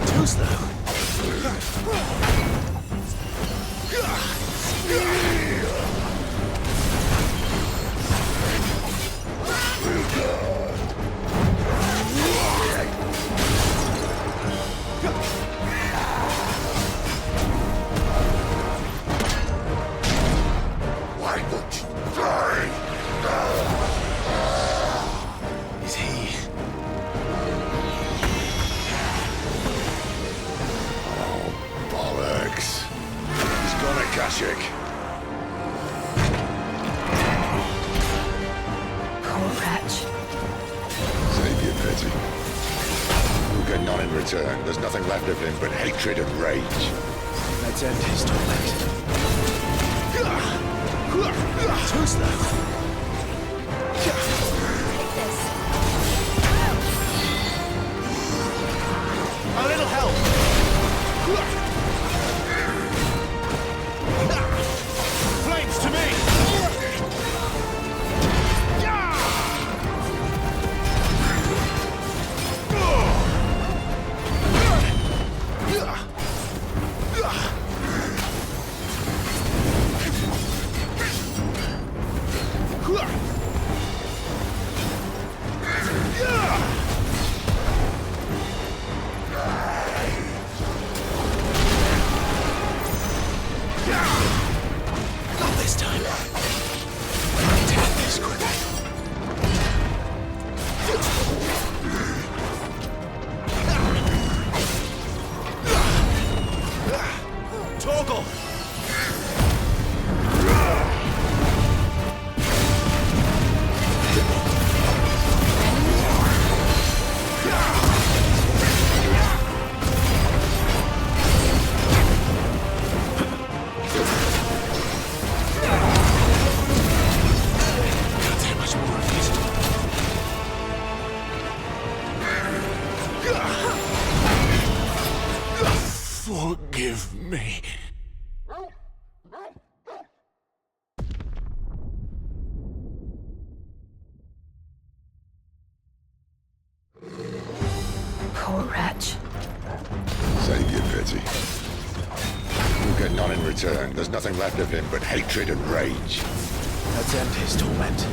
Too slow. Why won't you die? Is he? Bollocks. He's gone, Akashic. Poor wretch. Save your pity. We'll get none in return. There's nothing left of him but hatred and rage. Let's end his torment. Too slow. A little help. Flames to me. Forgive me. Poor wretch. Save your pity. You'll get none in return. There's nothing left of him but hatred and rage. Let's end his torment.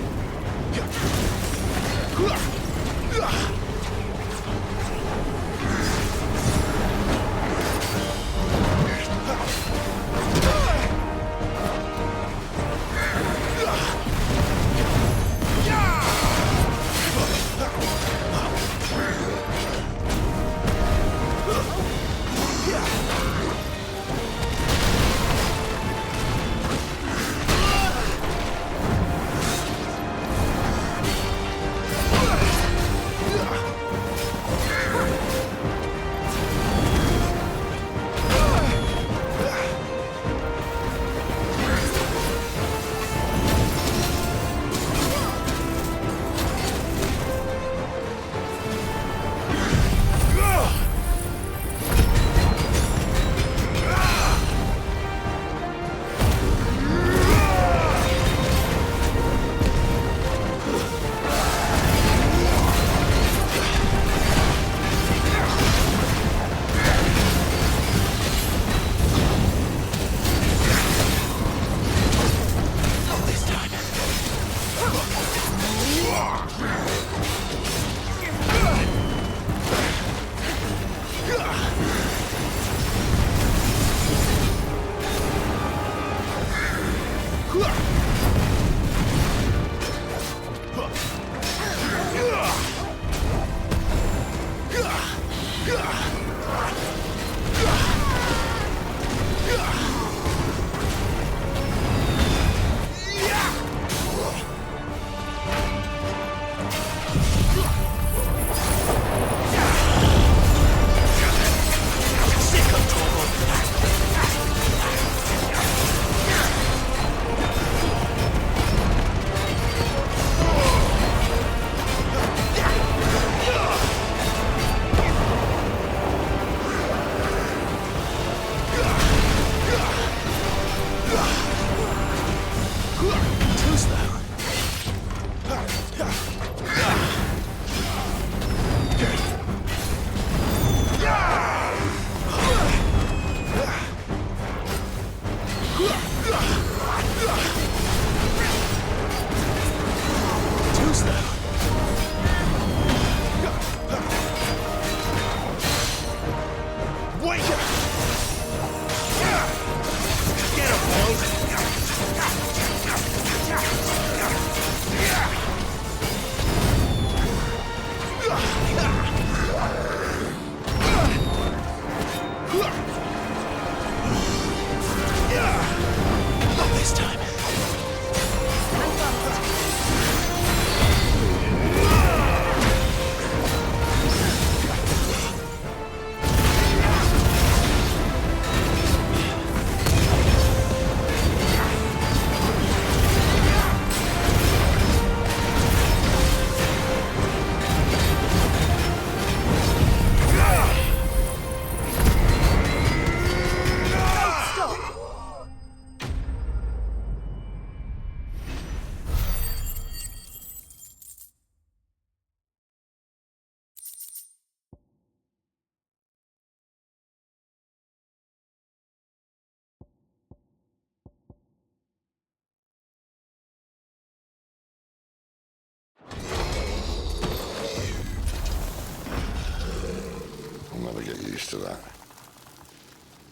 I'll never get used to that.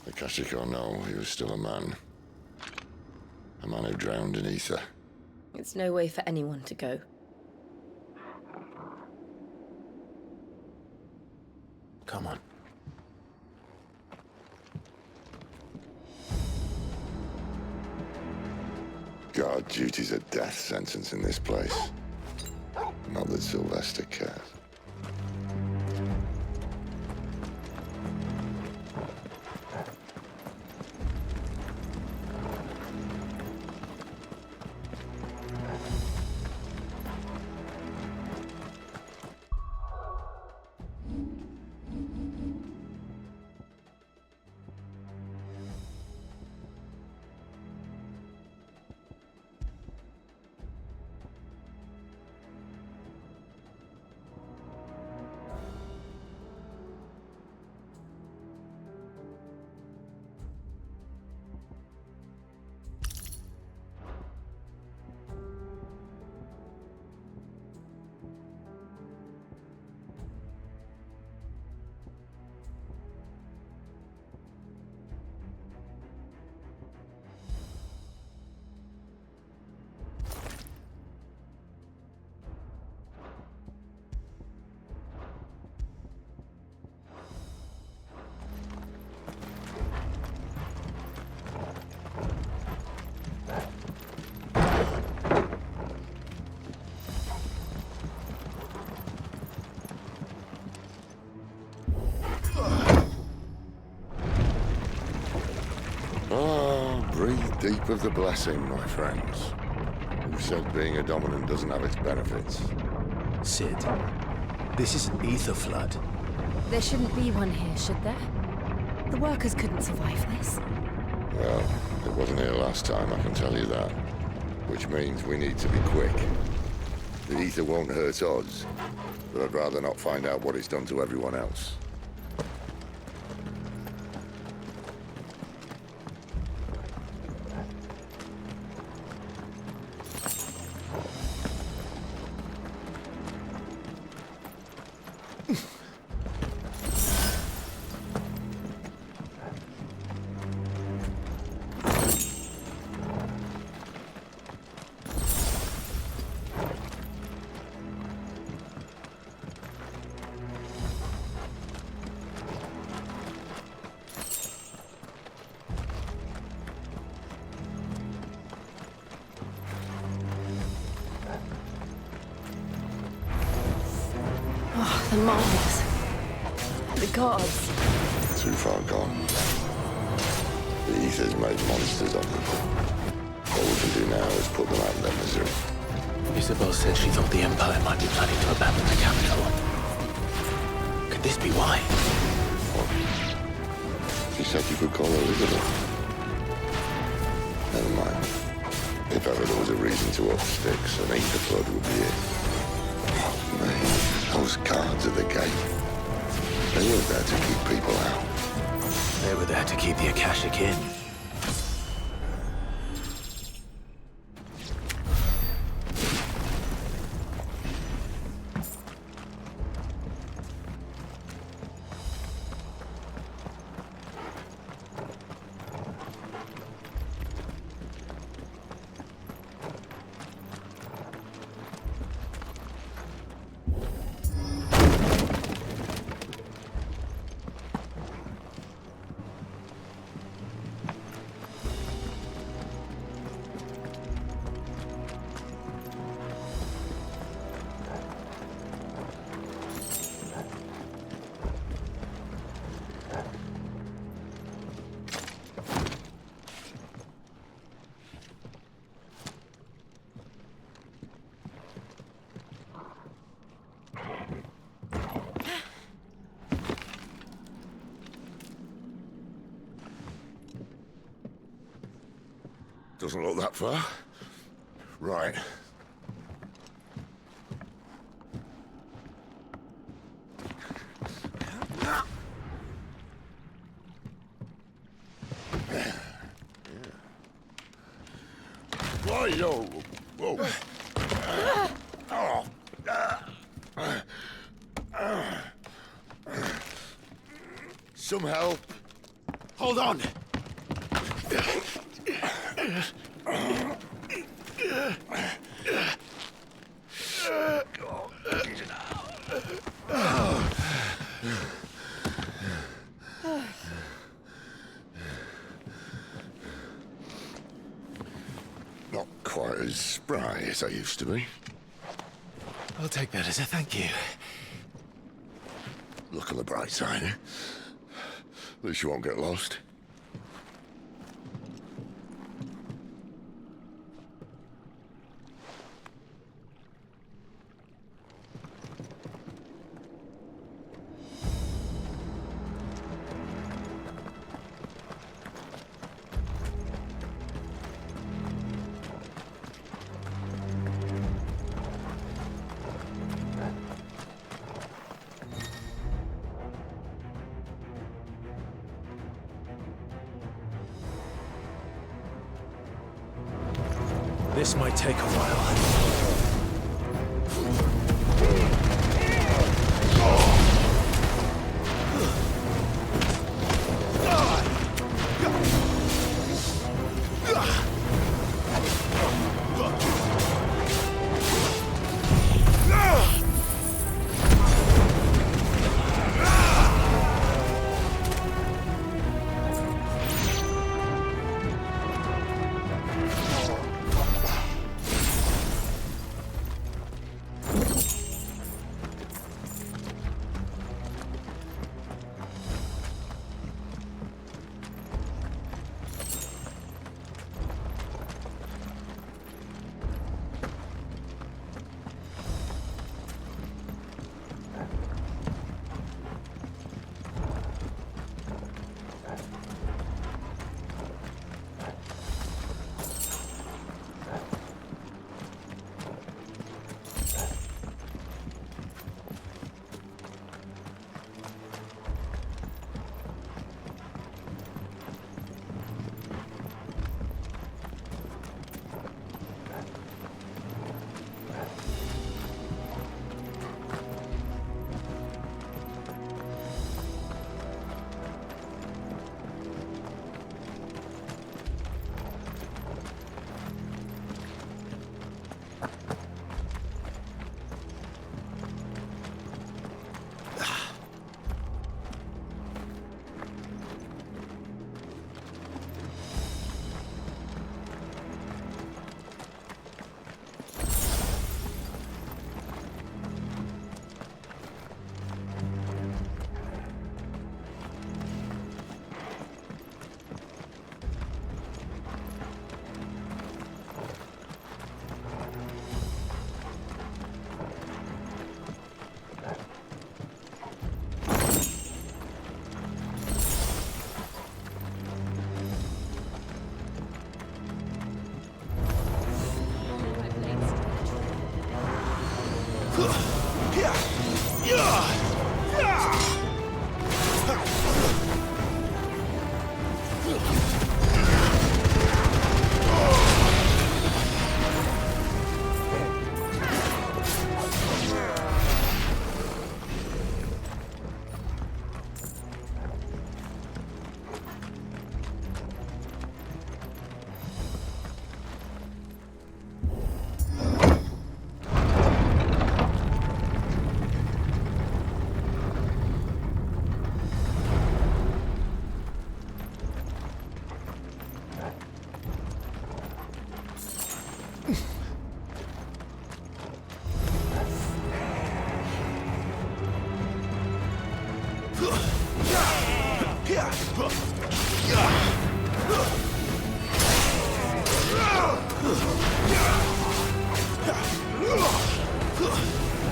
Akashic or no, he was still a man. A man who drowned in ether. It's no way for anyone to go. Come on. God, duty's a death sentence in this place. Not that Sylvester cares. steep of the blessing, my friends. Who said being a dominant doesn't have its benefits? Sid, this is an ether flood. There shouldn't be one here, should there? The workers couldn't survive this. Well, it wasn't here last time, I can tell you that. Which means we need to be quick. The ether won't hurt us, but I'd rather not find out what it's done to everyone else. The mines. The gods. Too far gone. The ether's made monsters of them. All we can do now is put them out of their misery. Isabel said she thought the Empire might be planning to abandon the capital. Could this be why? What? She said you could call her Elizabeth. Never mind. If ever there was a reason to up sticks, an ether flood would be it. Oh, man. Those guards at the gate. They weren't there to keep people out. They were there to keep the Akashic in. Doesn't look that far. Right. Whoa, whoa. Some help. Hold on. Not quite as spry as I used to be. I'll take that as a thank you. Look on the bright side, eh? At least you won't get lost. This might take a while.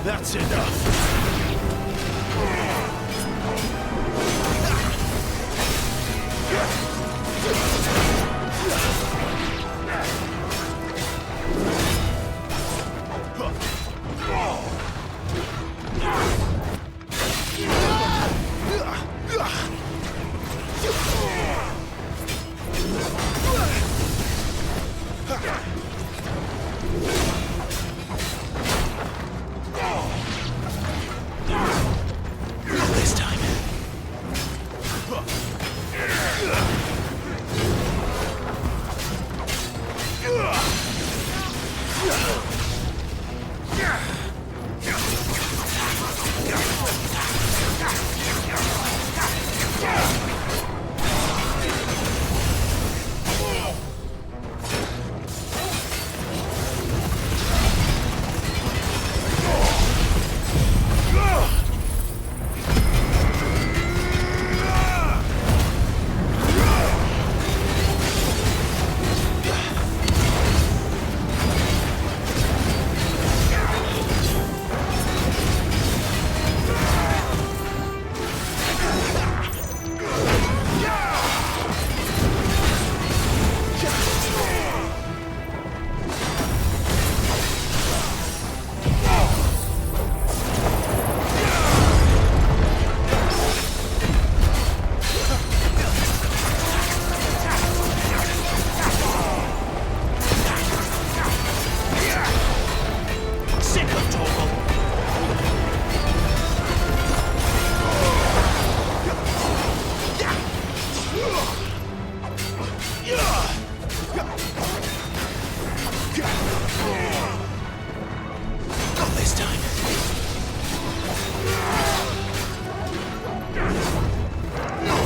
That's enough.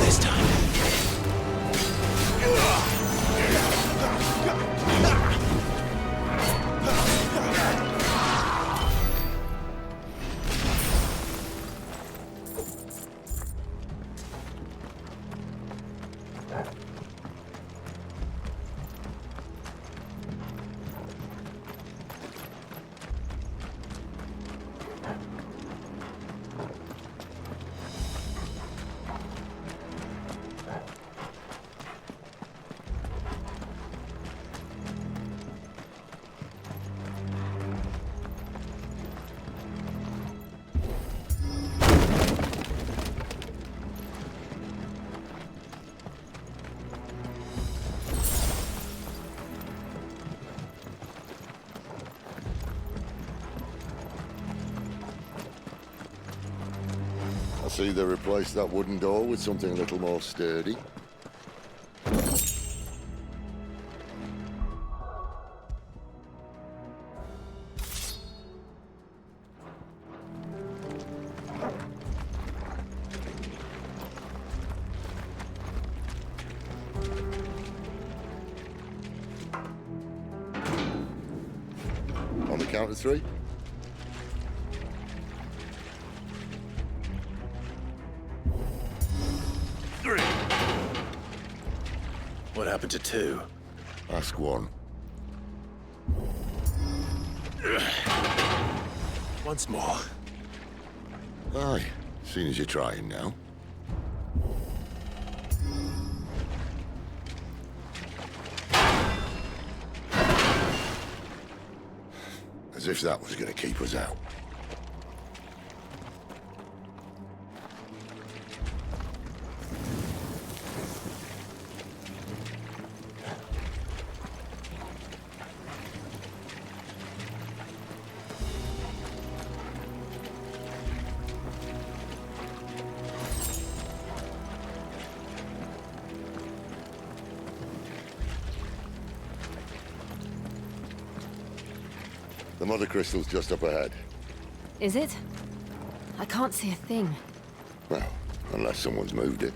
This time. I see they replaced that wooden door with something a little more sturdy. On the count of three. What happened to two? Ask one. Once more. Aye, seeing as you're trying now. As if that was going to keep us out. The mother crystal's just up ahead. Is it? I can't see a thing. Well, unless someone's moved it.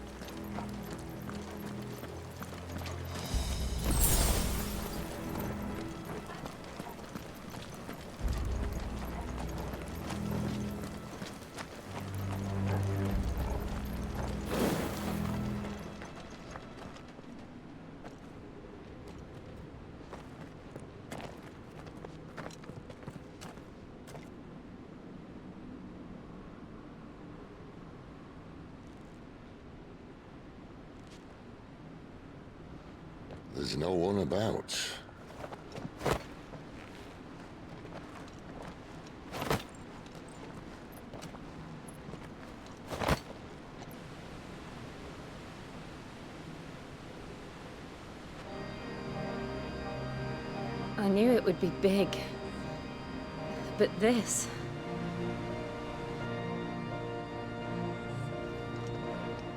There's no one about. I knew it would be big. But this...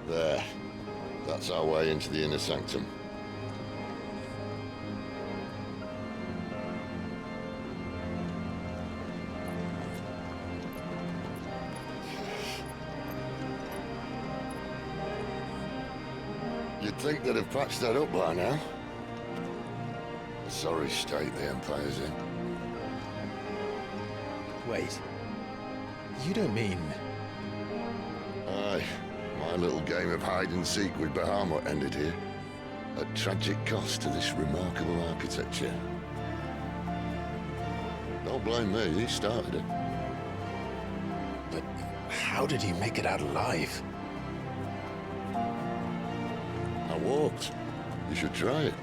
There. That's our way into the inner sanctum. You'd think they'd have patched that up by now. A sorry state the Empire's in. Wait. You don't mean... Aye. My little game of hide-and-seek with Bahamut ended here. At tragic cost to this remarkable architecture. Don't blame me, he started it. But how did he make it out alive? I walked. You should try it.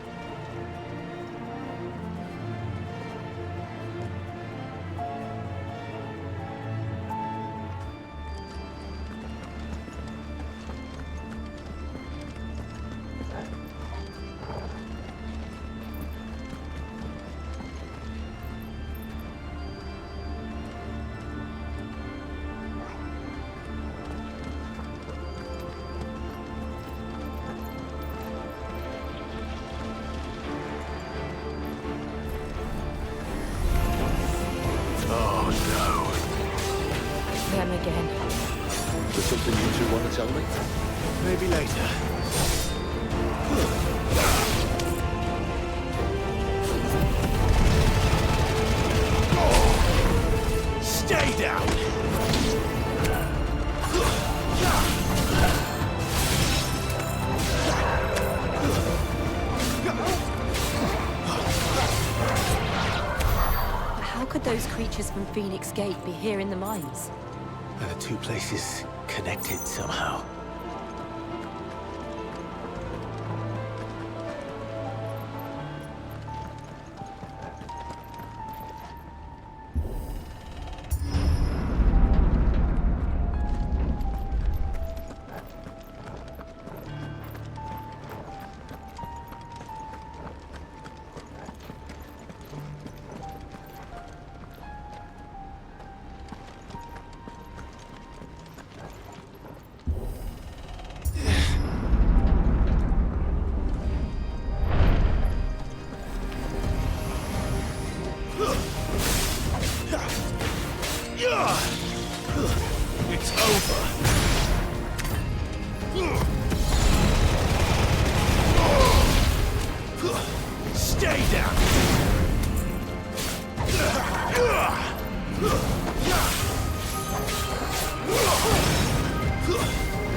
Them again. Is there something you two want to tell me? Maybe later. Stay down! How could those creatures from Phoenix Gate be here in the mines? Are the two places connected somehow? It's over. Stay down.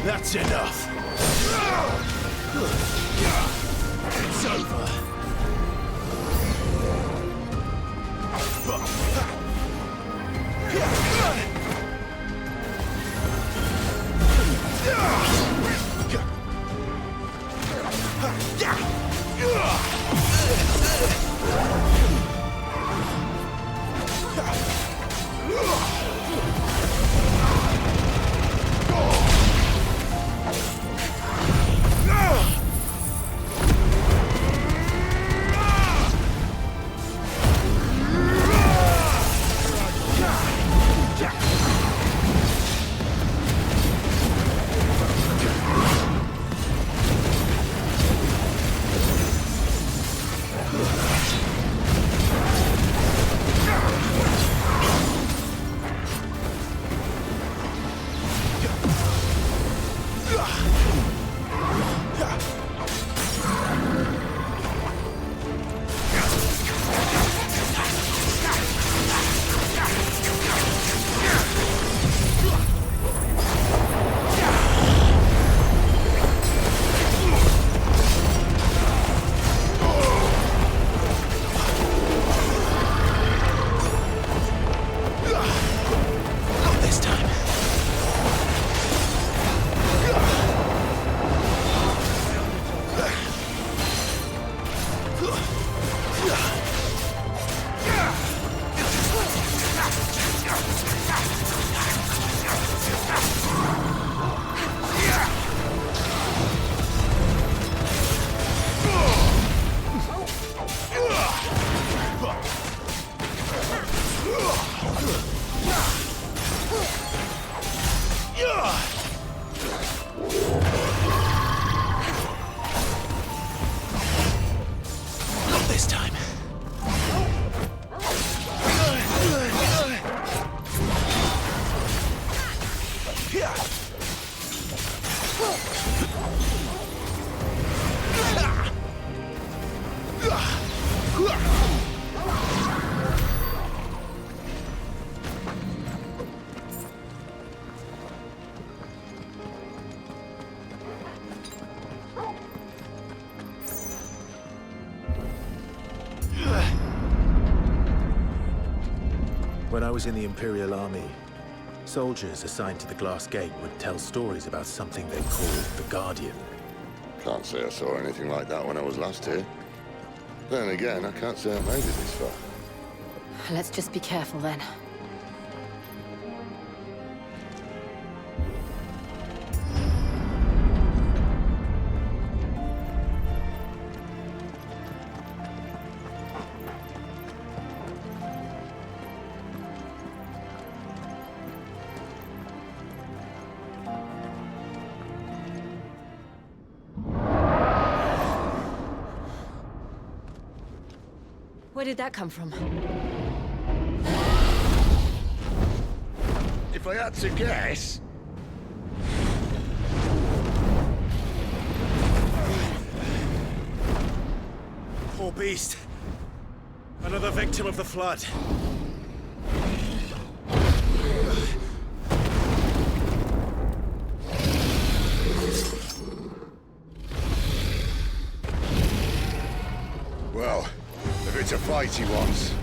That's enough. It's over. When I was in the Imperial Army, soldiers assigned to the Glass Gate would tell stories about something they called the Guardian. Can't say I saw anything like that when I was last here. Then again, I can't say I made it this far. Let's just be careful then. Where did that come from? If I had to guess... Poor beast. Another victim of the flood. Well, if it's a fight he wants.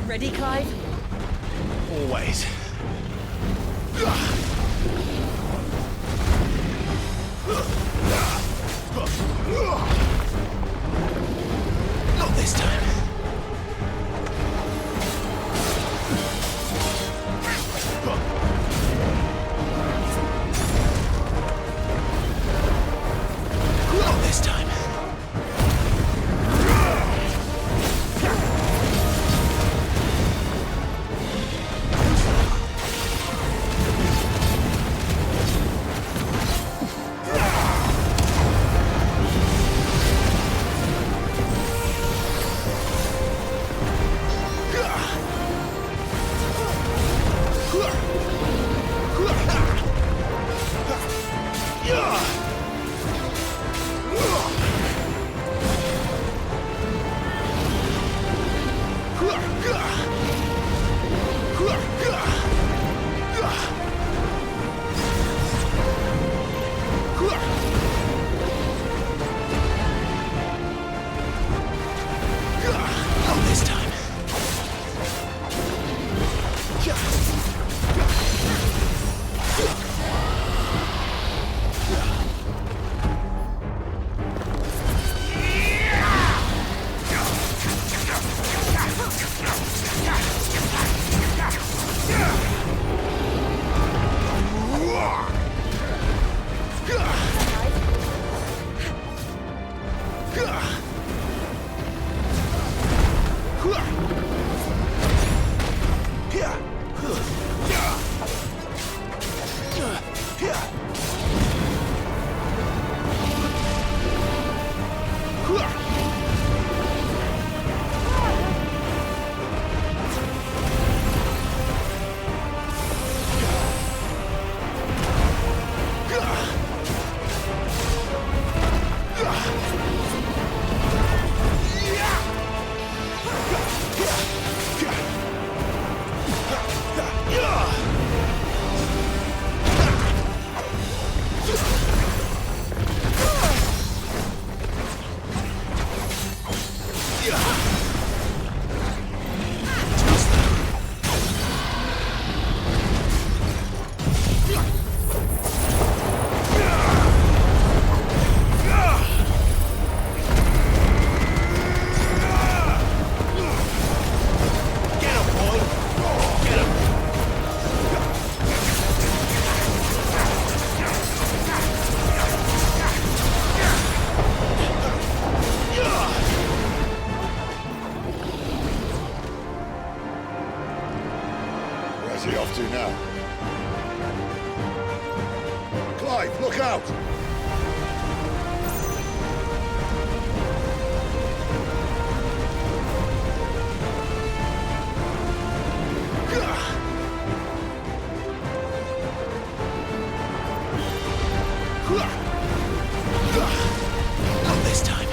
Ready, Clive? Always. Not this time. Not this time. Where's he off to now? Clive, look out! Not this time.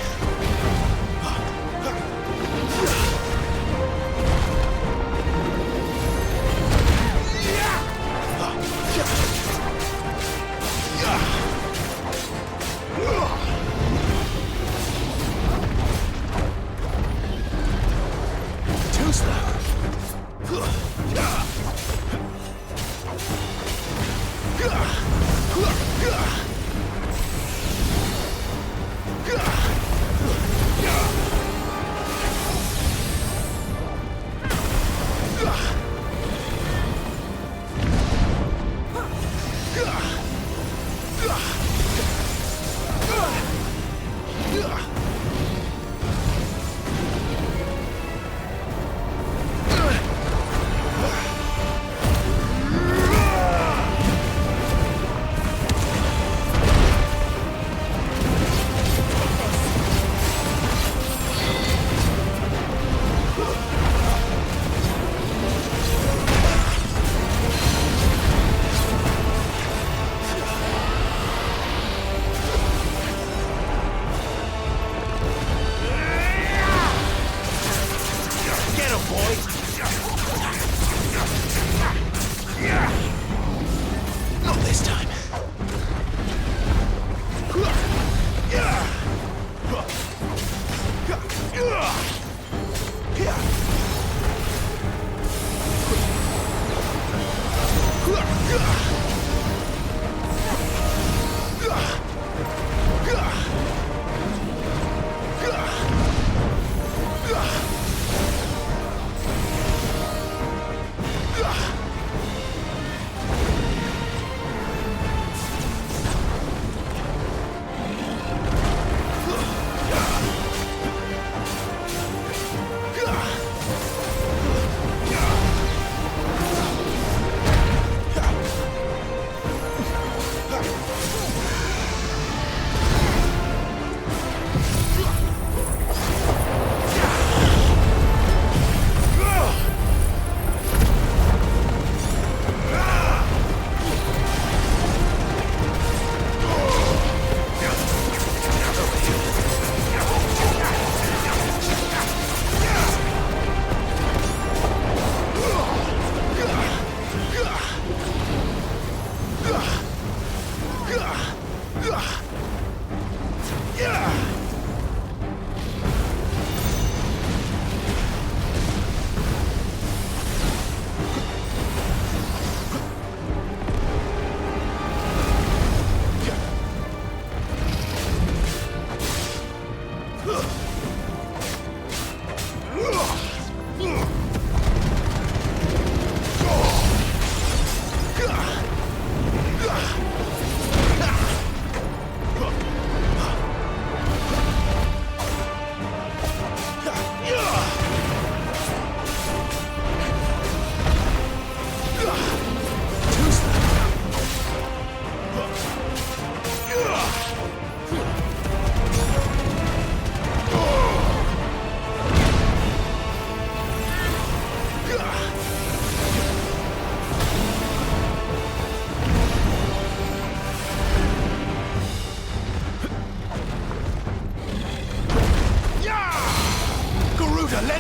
intruder,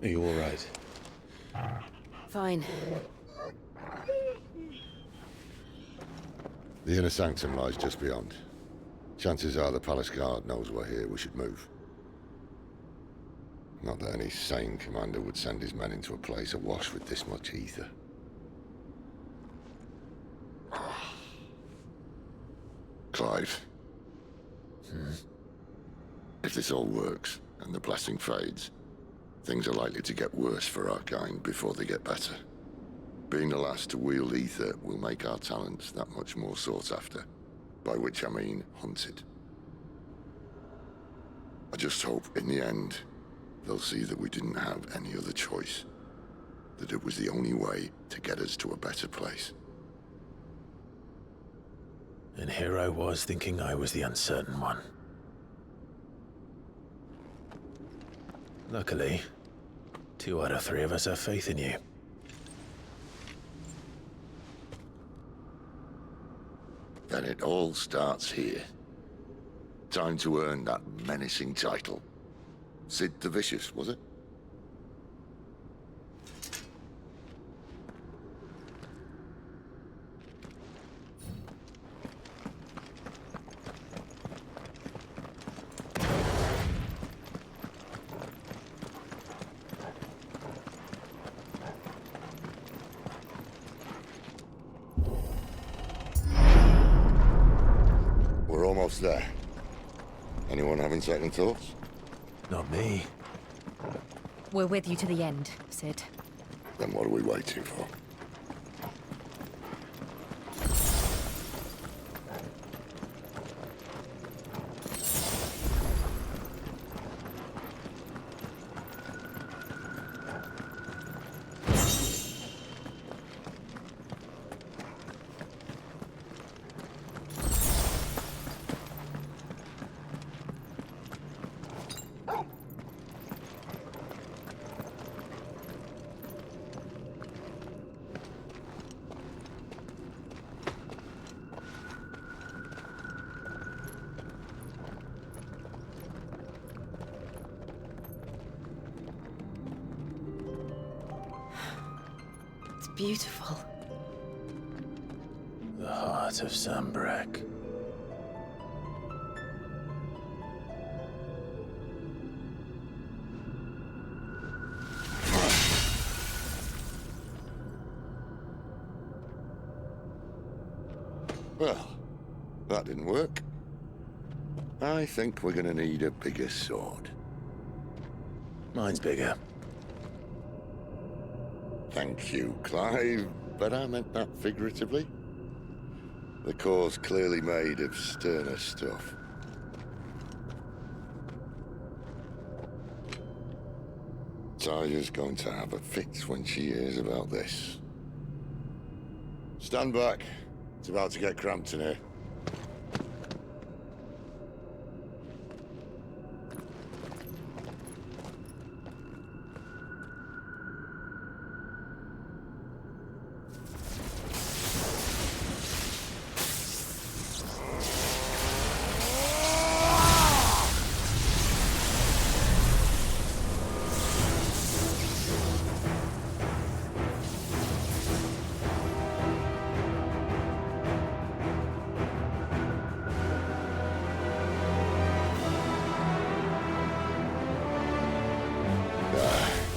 Are you all right? Fine. The inner sanctum lies just beyond. Chances are the palace guard knows we're here. We should move. Not that any sane commander would send his men into a place awash with this much ether. Clive. If this all works, and the blessing fades, things are likely to get worse for our kind before they get better. Being the last to wield ether will make our talents that much more sought after. By which I mean hunted. I just hope, in the end, they'll see that we didn't have any other choice. That it was the only way to get us to a better place. And here I was thinking I was the uncertain one. Luckily, 2 out of 3 of us have faith in you. Then it all starts here. Time to earn that menacing title. Sid the Vicious, was it? We're almost there. Anyone having second thoughts? Not me. We're with you to the end, Sid. Then what are we waiting for? Beautiful. The heart of Sambrek. Well, that didn't work. I think we're gonna need a bigger sword. Mine's bigger. Thank you, Clive, but I meant that figuratively. The core's clearly made of sterner stuff. Taya's going to have a fit when she hears about this. Stand back. It's about to get cramped in here.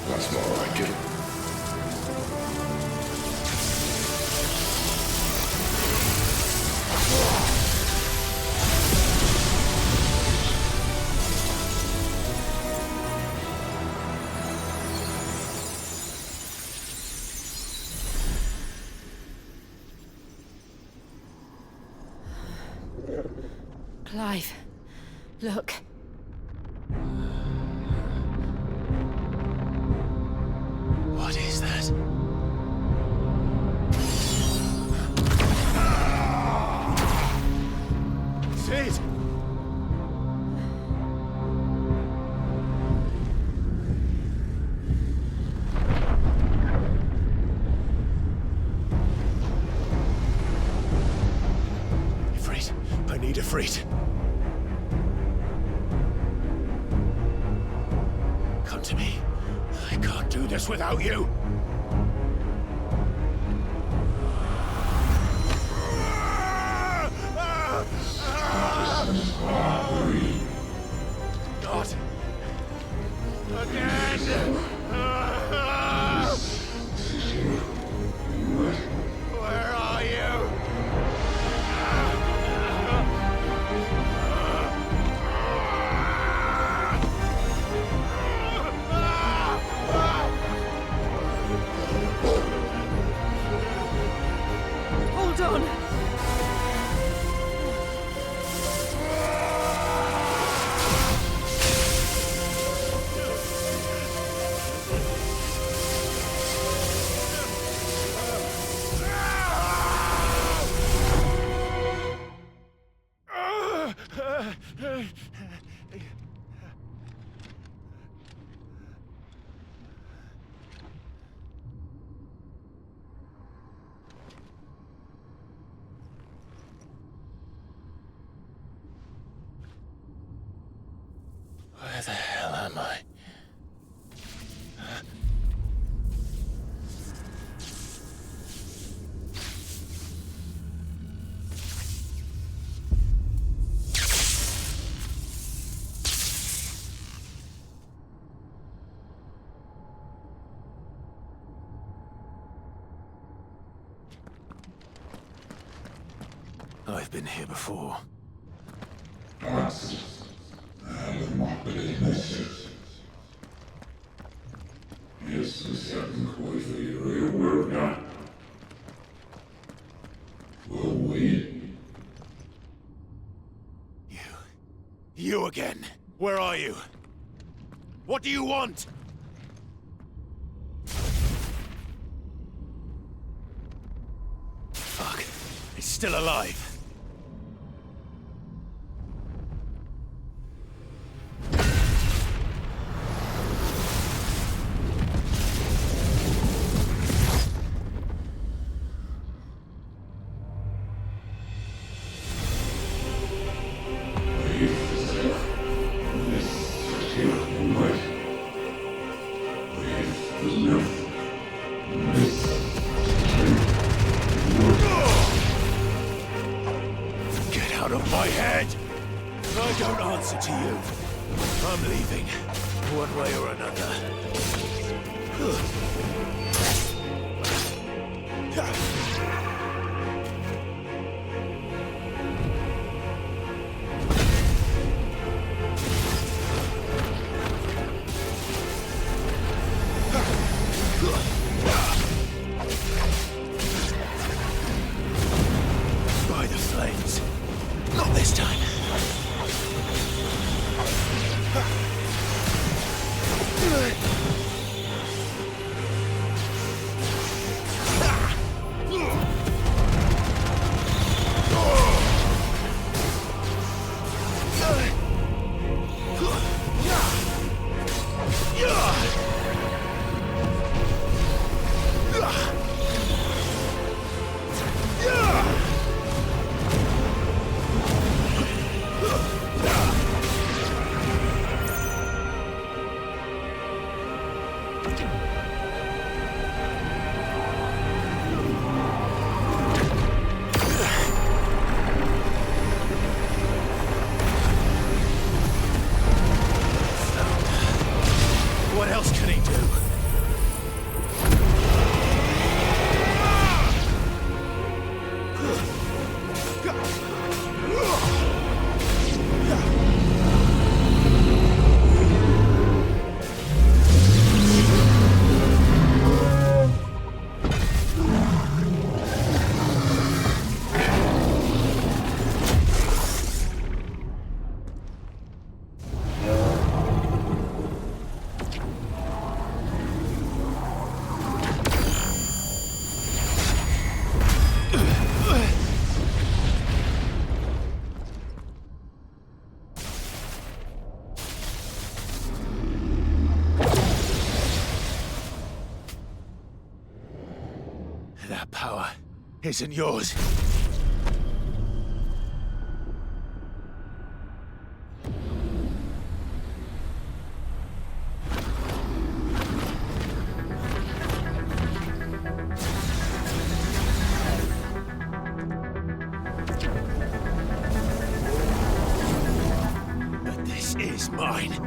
That's more like it. Clive, look. What is that? Sid! Ifrit, I need Ifrit. Come to me. I can't do this without you. Not again. Where are you? Hold on. Where the hell am I? I've been here before. You again. Where are you? What do you want? Fuck. It's still alive. Get out of my head! I don't answer to you. I'm leaving, one way or another. By the That power isn't yours. But this is mine.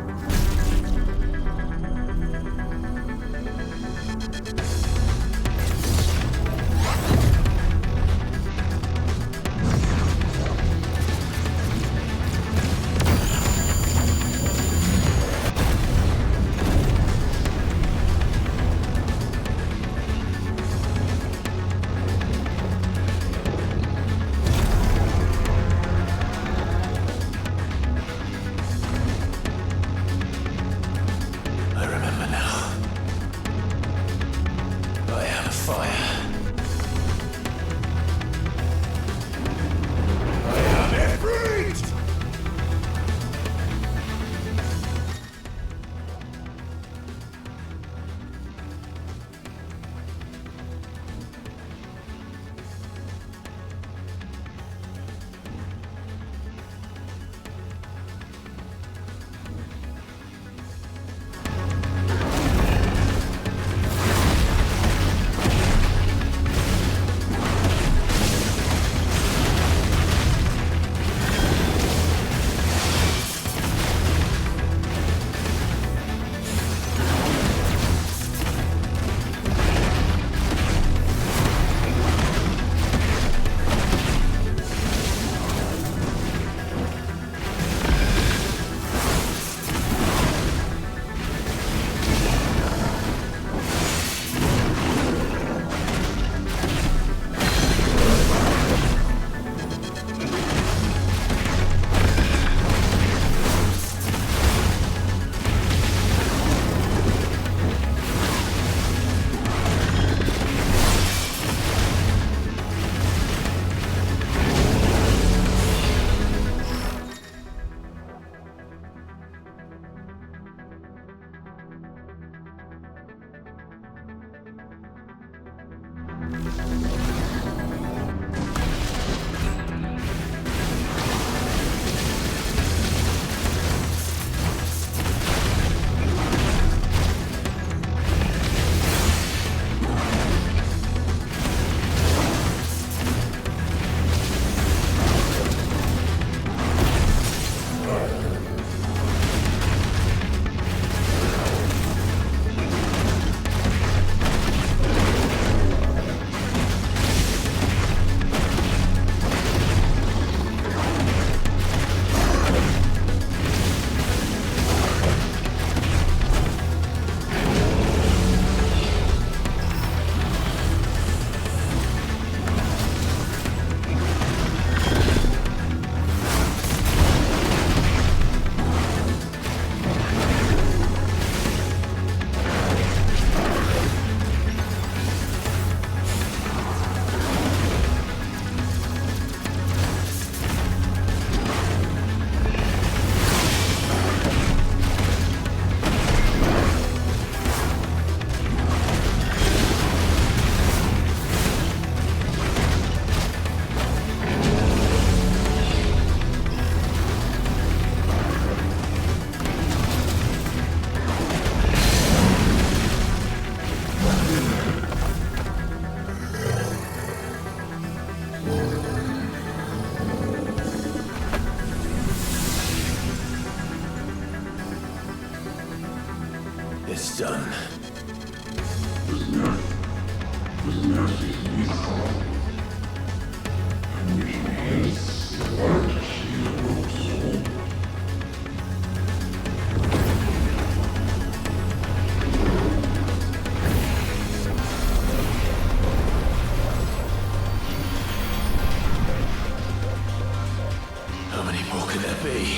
It's done. How many more could there be?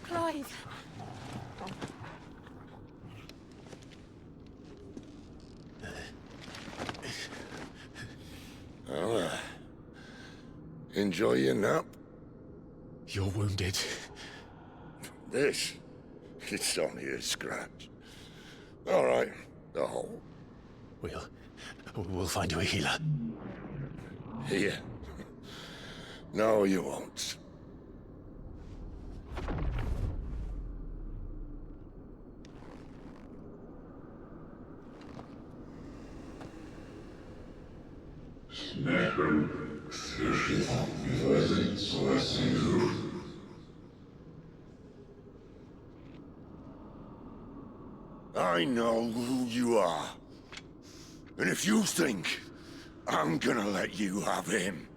Clive. Well, enjoy your nap? You're wounded. This? It's only a scratch. All right, the hole. We'll find you a healer. Here. No, you won't. I know who you are. And if you think I'm gonna let you have him...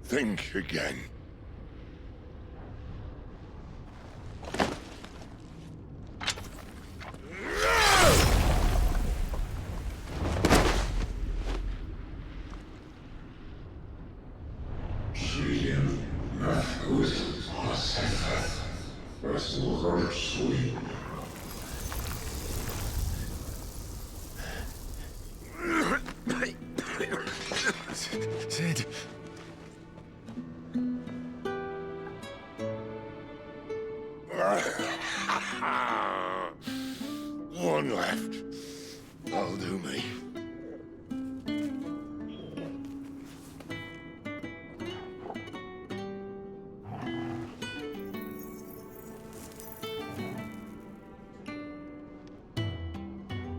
think again. Sid. One left. That'll do me.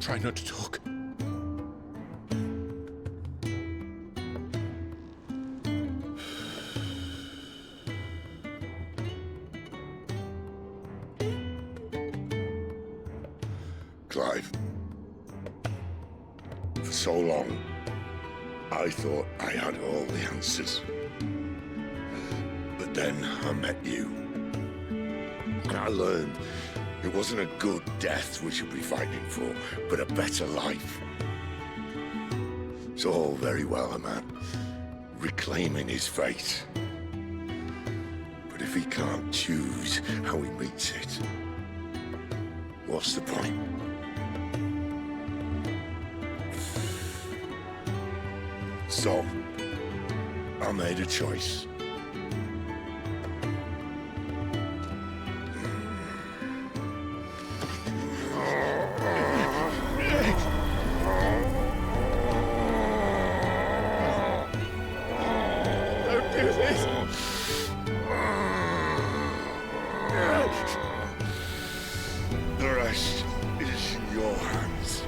Try not to talk. Clive. For so long, I thought I had all the answers. But then I met you. And I learned it wasn't a good death we should be fighting for, but a better life. It's all very well, a man reclaiming his fate. But if he can't choose how he meets it, what's the point? So, I made a choice. Don't do this! The rest is in your hands.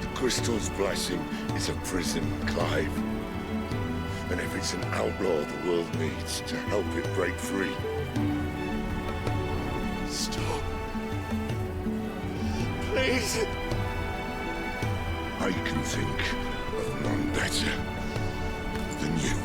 The crystal's blessing is a prison, Clive. And if it's an outlaw the world needs to help it break free... Stop. Please. I can think of none better than you.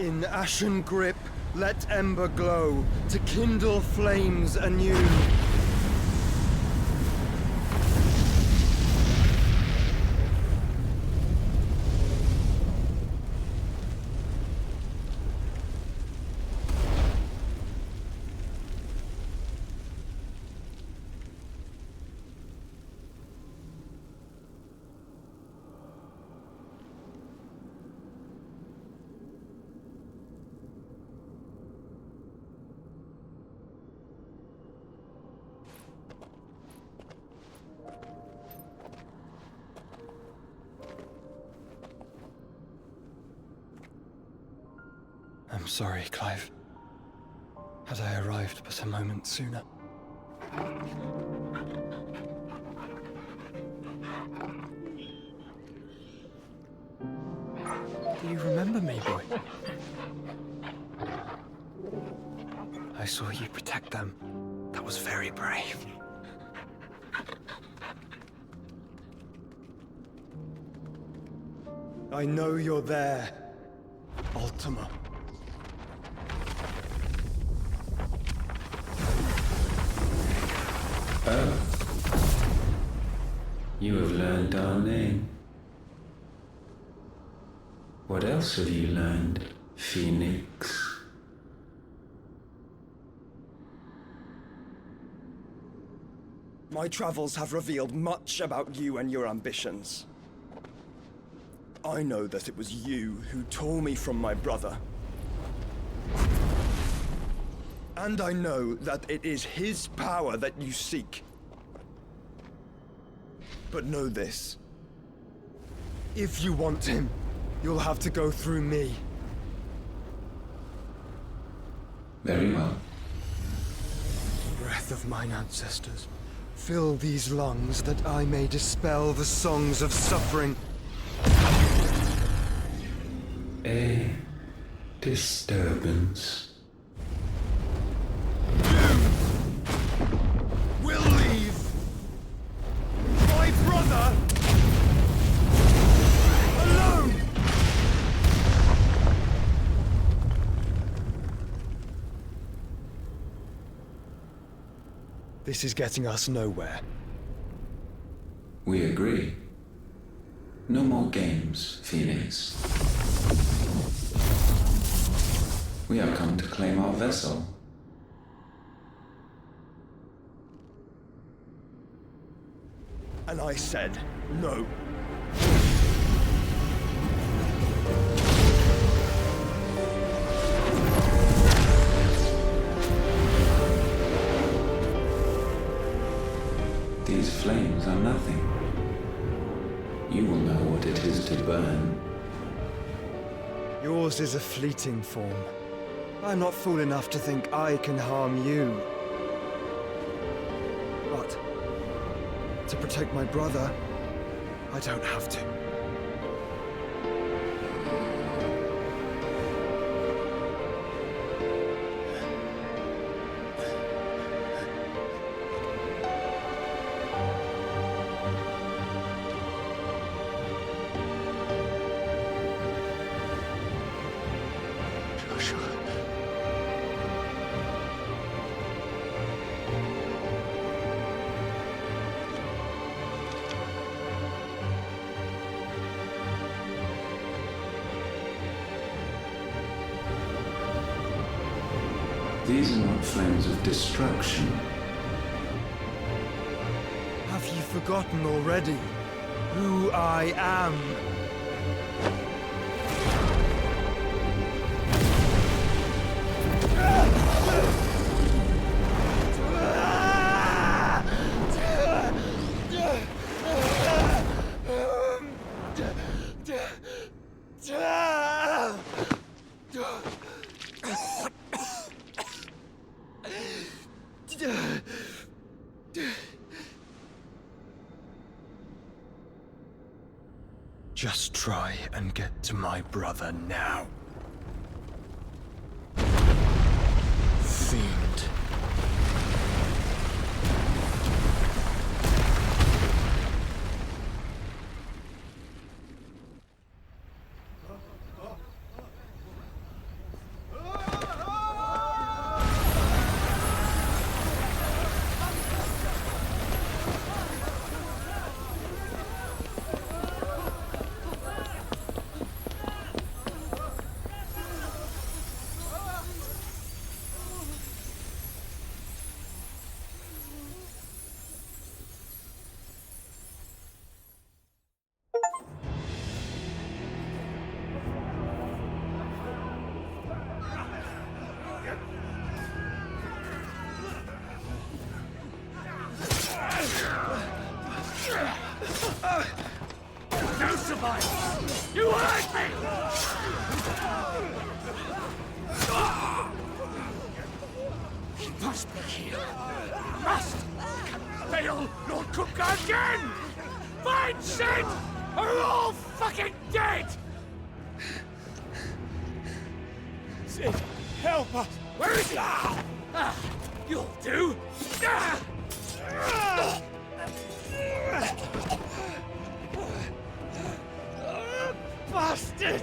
In ashen grip, let ember glow to kindle flames anew. I'm sorry, Clive. Had I arrived but a moment sooner. Do you remember me, boy? I saw you protect them. That was very brave. I know you're there, Ultima. Oh. You have learned our name. What else have you learned, Phoenix? My travels have revealed much about you and your ambitions. I know that it was you who tore me from my brother. And I know that it is his power that you seek. But know this. If you want him, you'll have to go through me. Very well. Breath of mine ancestors, fill these lungs that I may dispel the songs of suffering. A disturbance. Will leave my brother alone! This is getting us nowhere. We agree. No more games, Phoenix. We have come to claim our vessel. And I said no. These flames are nothing. You will know what it is to burn. Yours is a fleeting form. I'm not fool enough to think I can harm you. But to protect my brother, I don't have to. These are not flames of destruction. Have you forgotten already who I am? Just try and get to my brother now. Fiend. You hurt me! He must be here. Must! Can fail Lord Cook again! Find Sid! Or we're all fucking dead! Sid, help us! Where is he? You'll do! Bastard!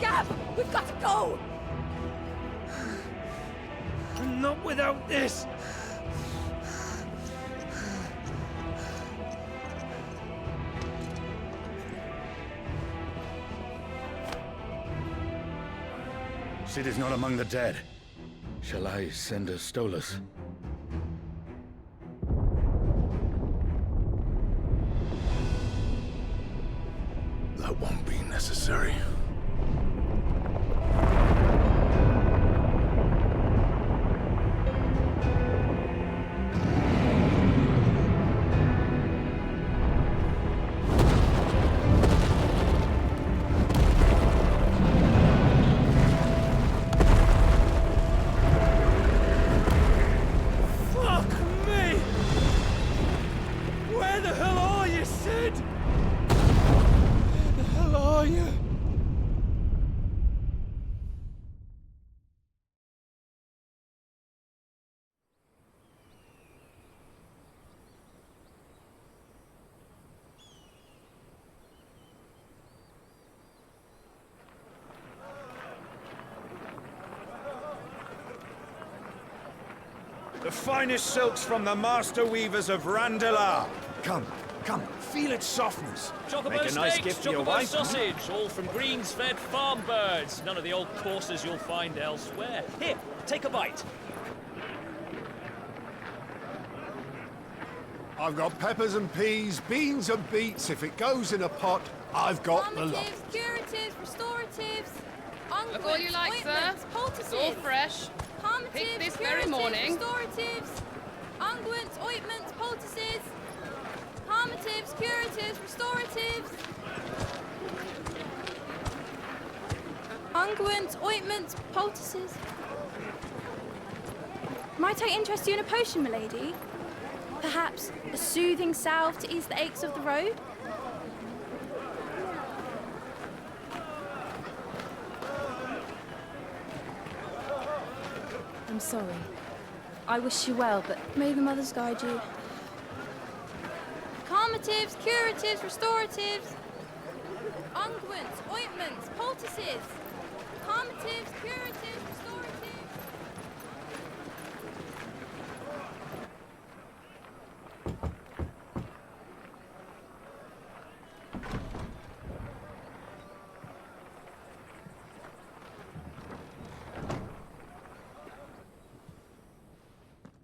Gav, we've got to go! Not without this! Sid is not among the dead. Shall I send a Stolas? That won't be necessary. Fuck me! Where the hell are you, Sid? Where the hell are you? The finest silks from the master weavers of Randalar. Come, feel its softness. Chocobo Make a nice steaks, gift for your chocobo wife. sausage, all from greens-fed farm birds. None of the old courses you'll find elsewhere. Here, take a bite. I've got peppers and peas, beans and beets. If it goes in a pot, I've got the lot. Calmatives, curatives, restoratives, Look all you like, sir. It's all fresh. Picked this very morning. Restoratives, unguents, ointments, poultices. Calmatives, curatives, restoratives. Unguents, ointments, poultices. Might I interest you in a potion, milady? Perhaps a soothing salve to ease the aches of the road? I'm sorry. I wish you well, but may the mothers guide you. Calmatives, curatives, restoratives. Unguents, ointments, poultices. Calmatives, curatives, restoratives.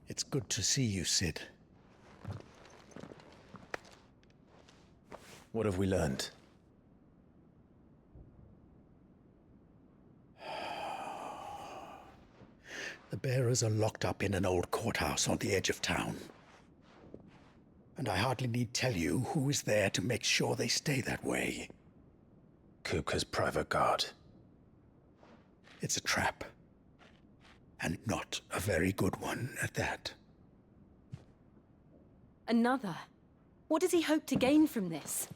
It's good to see you, Sid. What have we learned? The bearers are locked up in an old courthouse on the edge of town. And I hardly need tell you who is there to make sure they stay that way. Kupka's private guard. It's a trap. And not a very good one at that. Another? What does he hope to gain from this?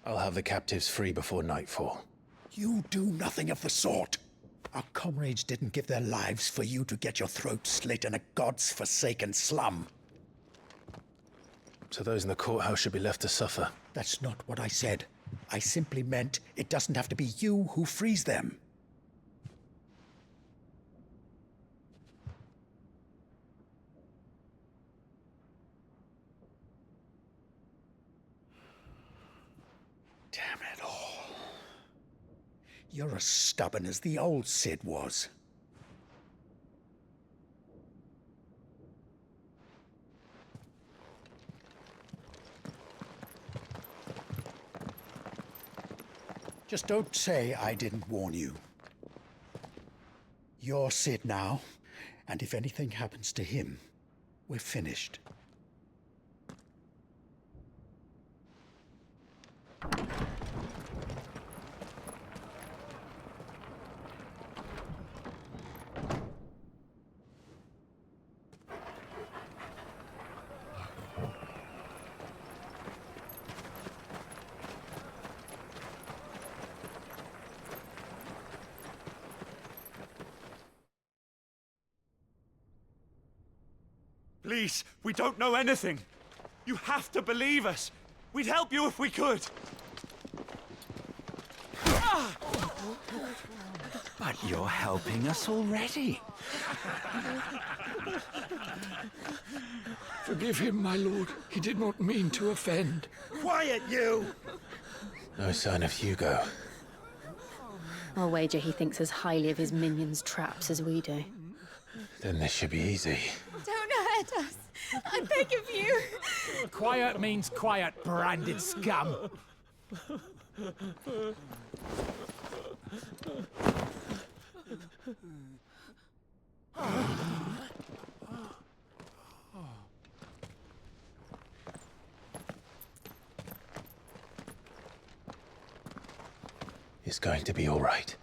I'll have the captives free before nightfall. You do nothing of the sort. Our comrades didn't give their lives for you to get your throat slit in a god's forsaken slum. So those in the courthouse should be left to suffer. That's not what I said. I simply meant it doesn't have to be you who frees them. Damn it all. You're as stubborn as the old Sid was. Just don't say I didn't warn you. You're Sid now, And if anything happens to him, we're finished. Please, we don't know anything. You have to believe us. We'd help you if we could. But you're helping us already. Forgive him, my lord. He did not mean to offend. Quiet, you! No sign of Hugo. I'll wager he thinks as highly of his minions' traps as we do. Then this should be easy. Don't hurt us. I beg of you. Quiet means quiet, branded scum. It's going to be all right.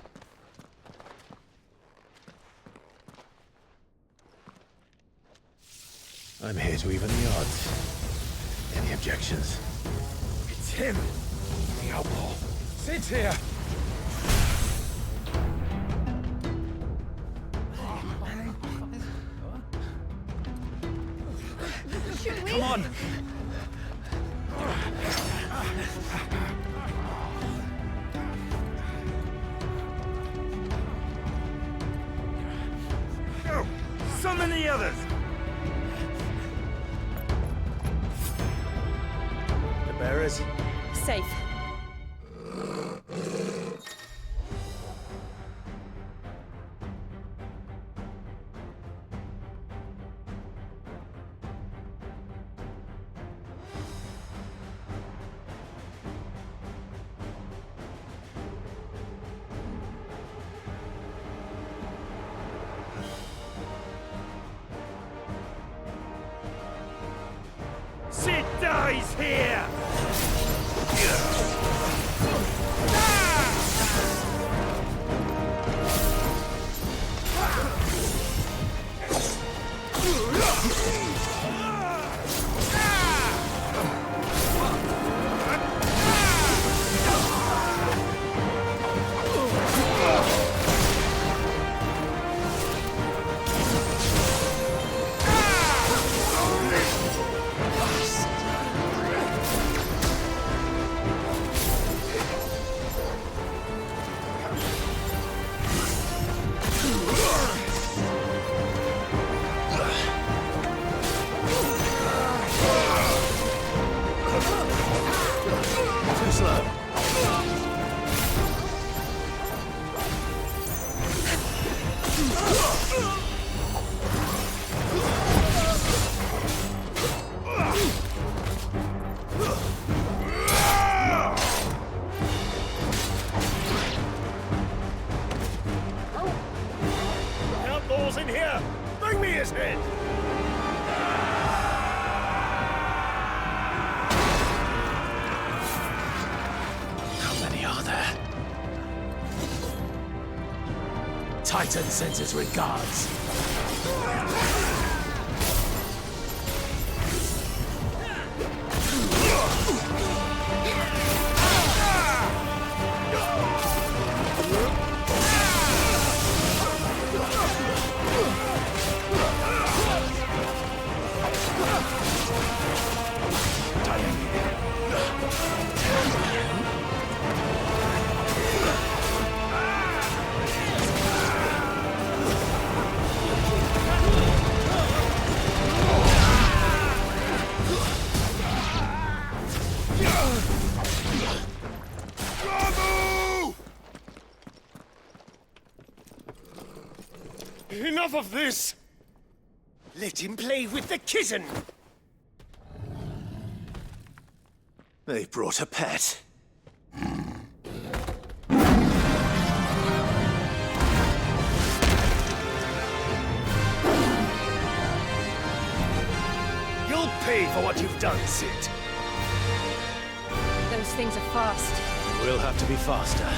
I'm here to even the odds. Any objections? It's him, the outlaw. Sit here. Should we? Come on. Go! Summon the others! The bearers? Safe. Sid dies here! Too slow. Outlaws in here! Bring me his head! How many are there? Titan sends his regards. Enough of this! Let him play with the kitten! They brought a pet. pay for what you've done, Sid. Those things are fast. We'll have to be faster.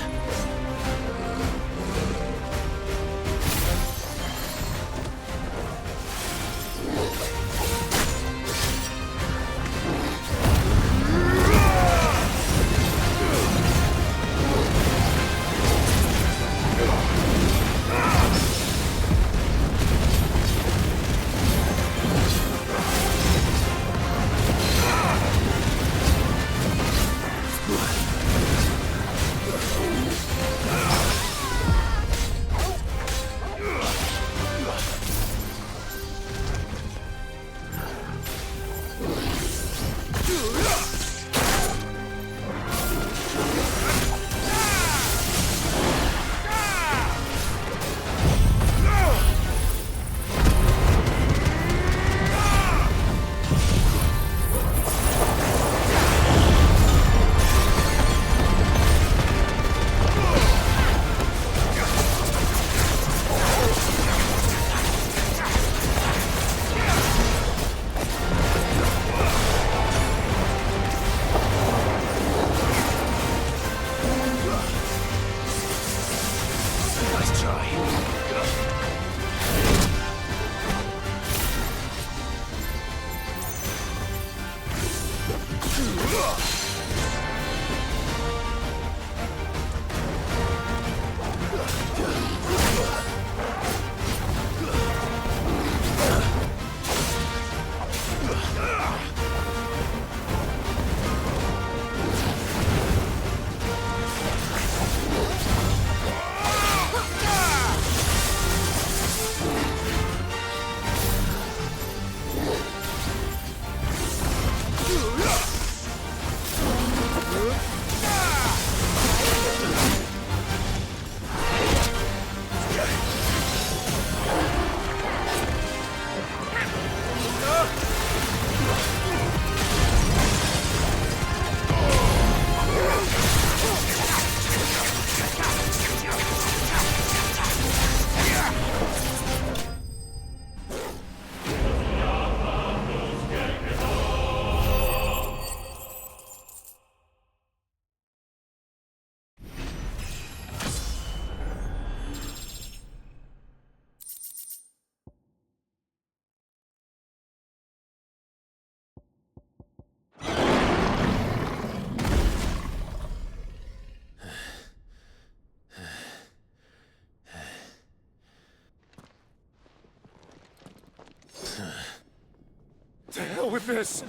To hell with this!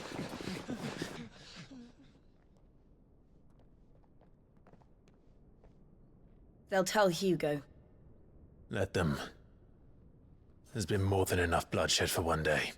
They'll tell Hugo. Let them. There's been more than enough bloodshed for one day.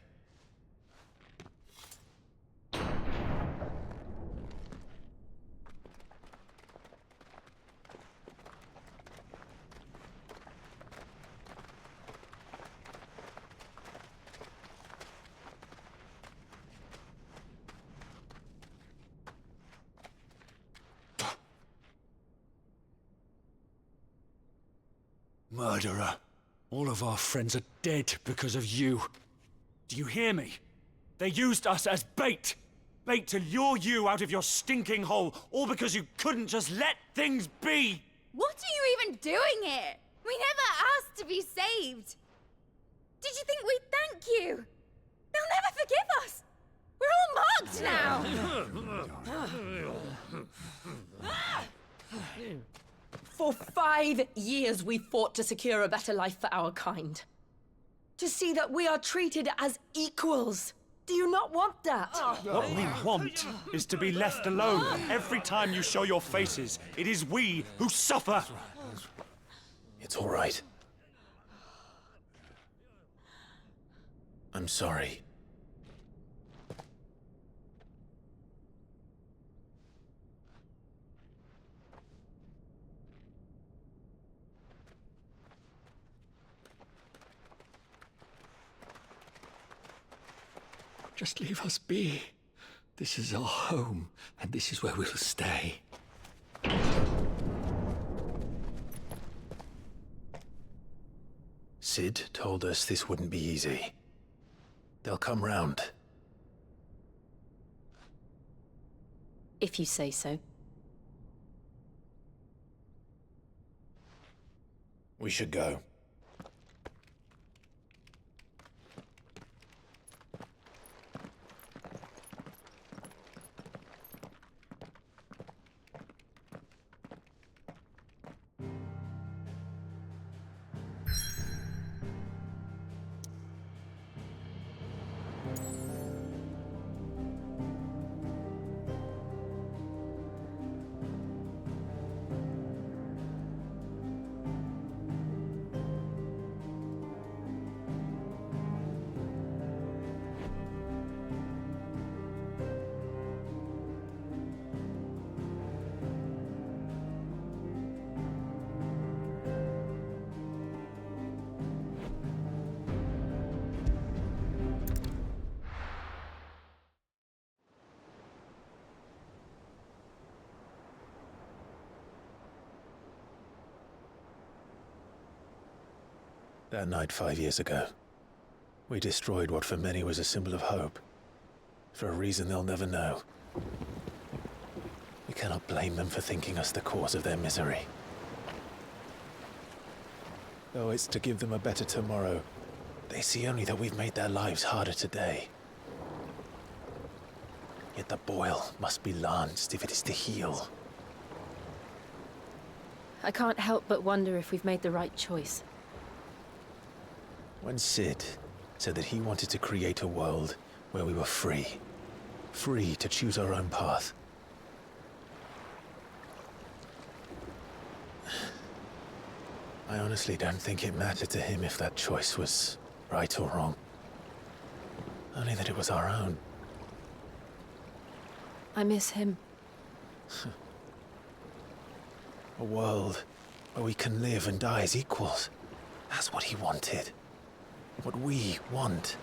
Murderer. All of our friends are dead because of you. Do you hear me? They used us as bait. Bait to lure you out of your stinking hole, all because you couldn't just let things be. What are you even doing here? We never asked to be saved. Did you think we'd thank you? They'll never forgive us. We're all marked now. For 5 years we fought to secure a better life for our kind. To see that we are treated as equals. Do you not want that? What we want is to be left alone. Every time you show your faces, it is we who suffer. It's all right. I'm sorry. Just leave us be. This is our home, and this is where we'll stay. Sid told us this wouldn't be easy. They'll come round. If you say so. We should go. That night 5 years ago, we destroyed what for many was a symbol of hope. For a reason they'll never know. We cannot blame them for thinking us the cause of their misery. Though it's to give them a better tomorrow, they see only that we've made their lives harder today. Yet the boil must be lanced if it is to heal. I can't help but wonder if we've made the right choice. When Sid said that he wanted to create a world where we were free. Free to choose our own path. I honestly don't think it mattered to him if that choice was right or wrong. Only that it was our own. I miss him. A world where we can live and die as equals. That's what he wanted. What we want.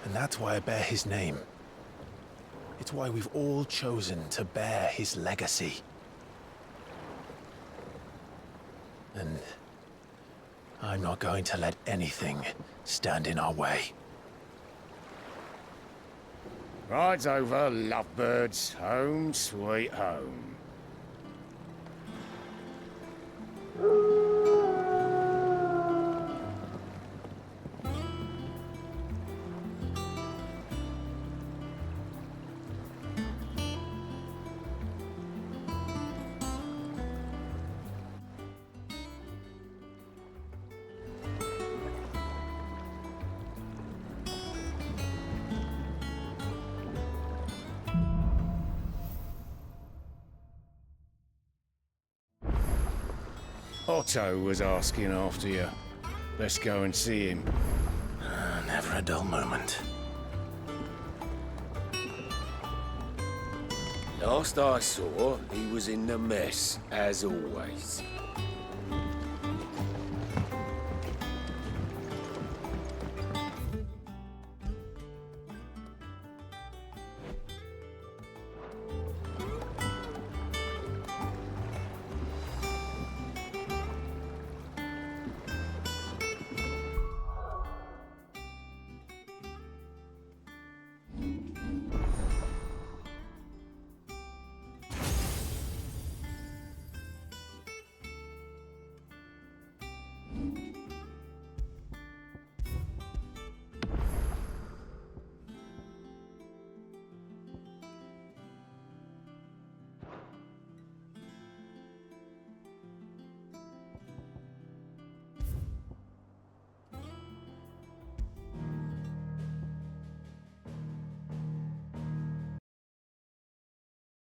And that's why I bear his name. It's why we've all chosen to bear his legacy. And I'm not going to let anything stand in our way. Rides over, lovebirds. Home, sweet home. Otto was asking after you. Let's go and see him. Never a dull moment. Last I saw, he was in the mess, as always.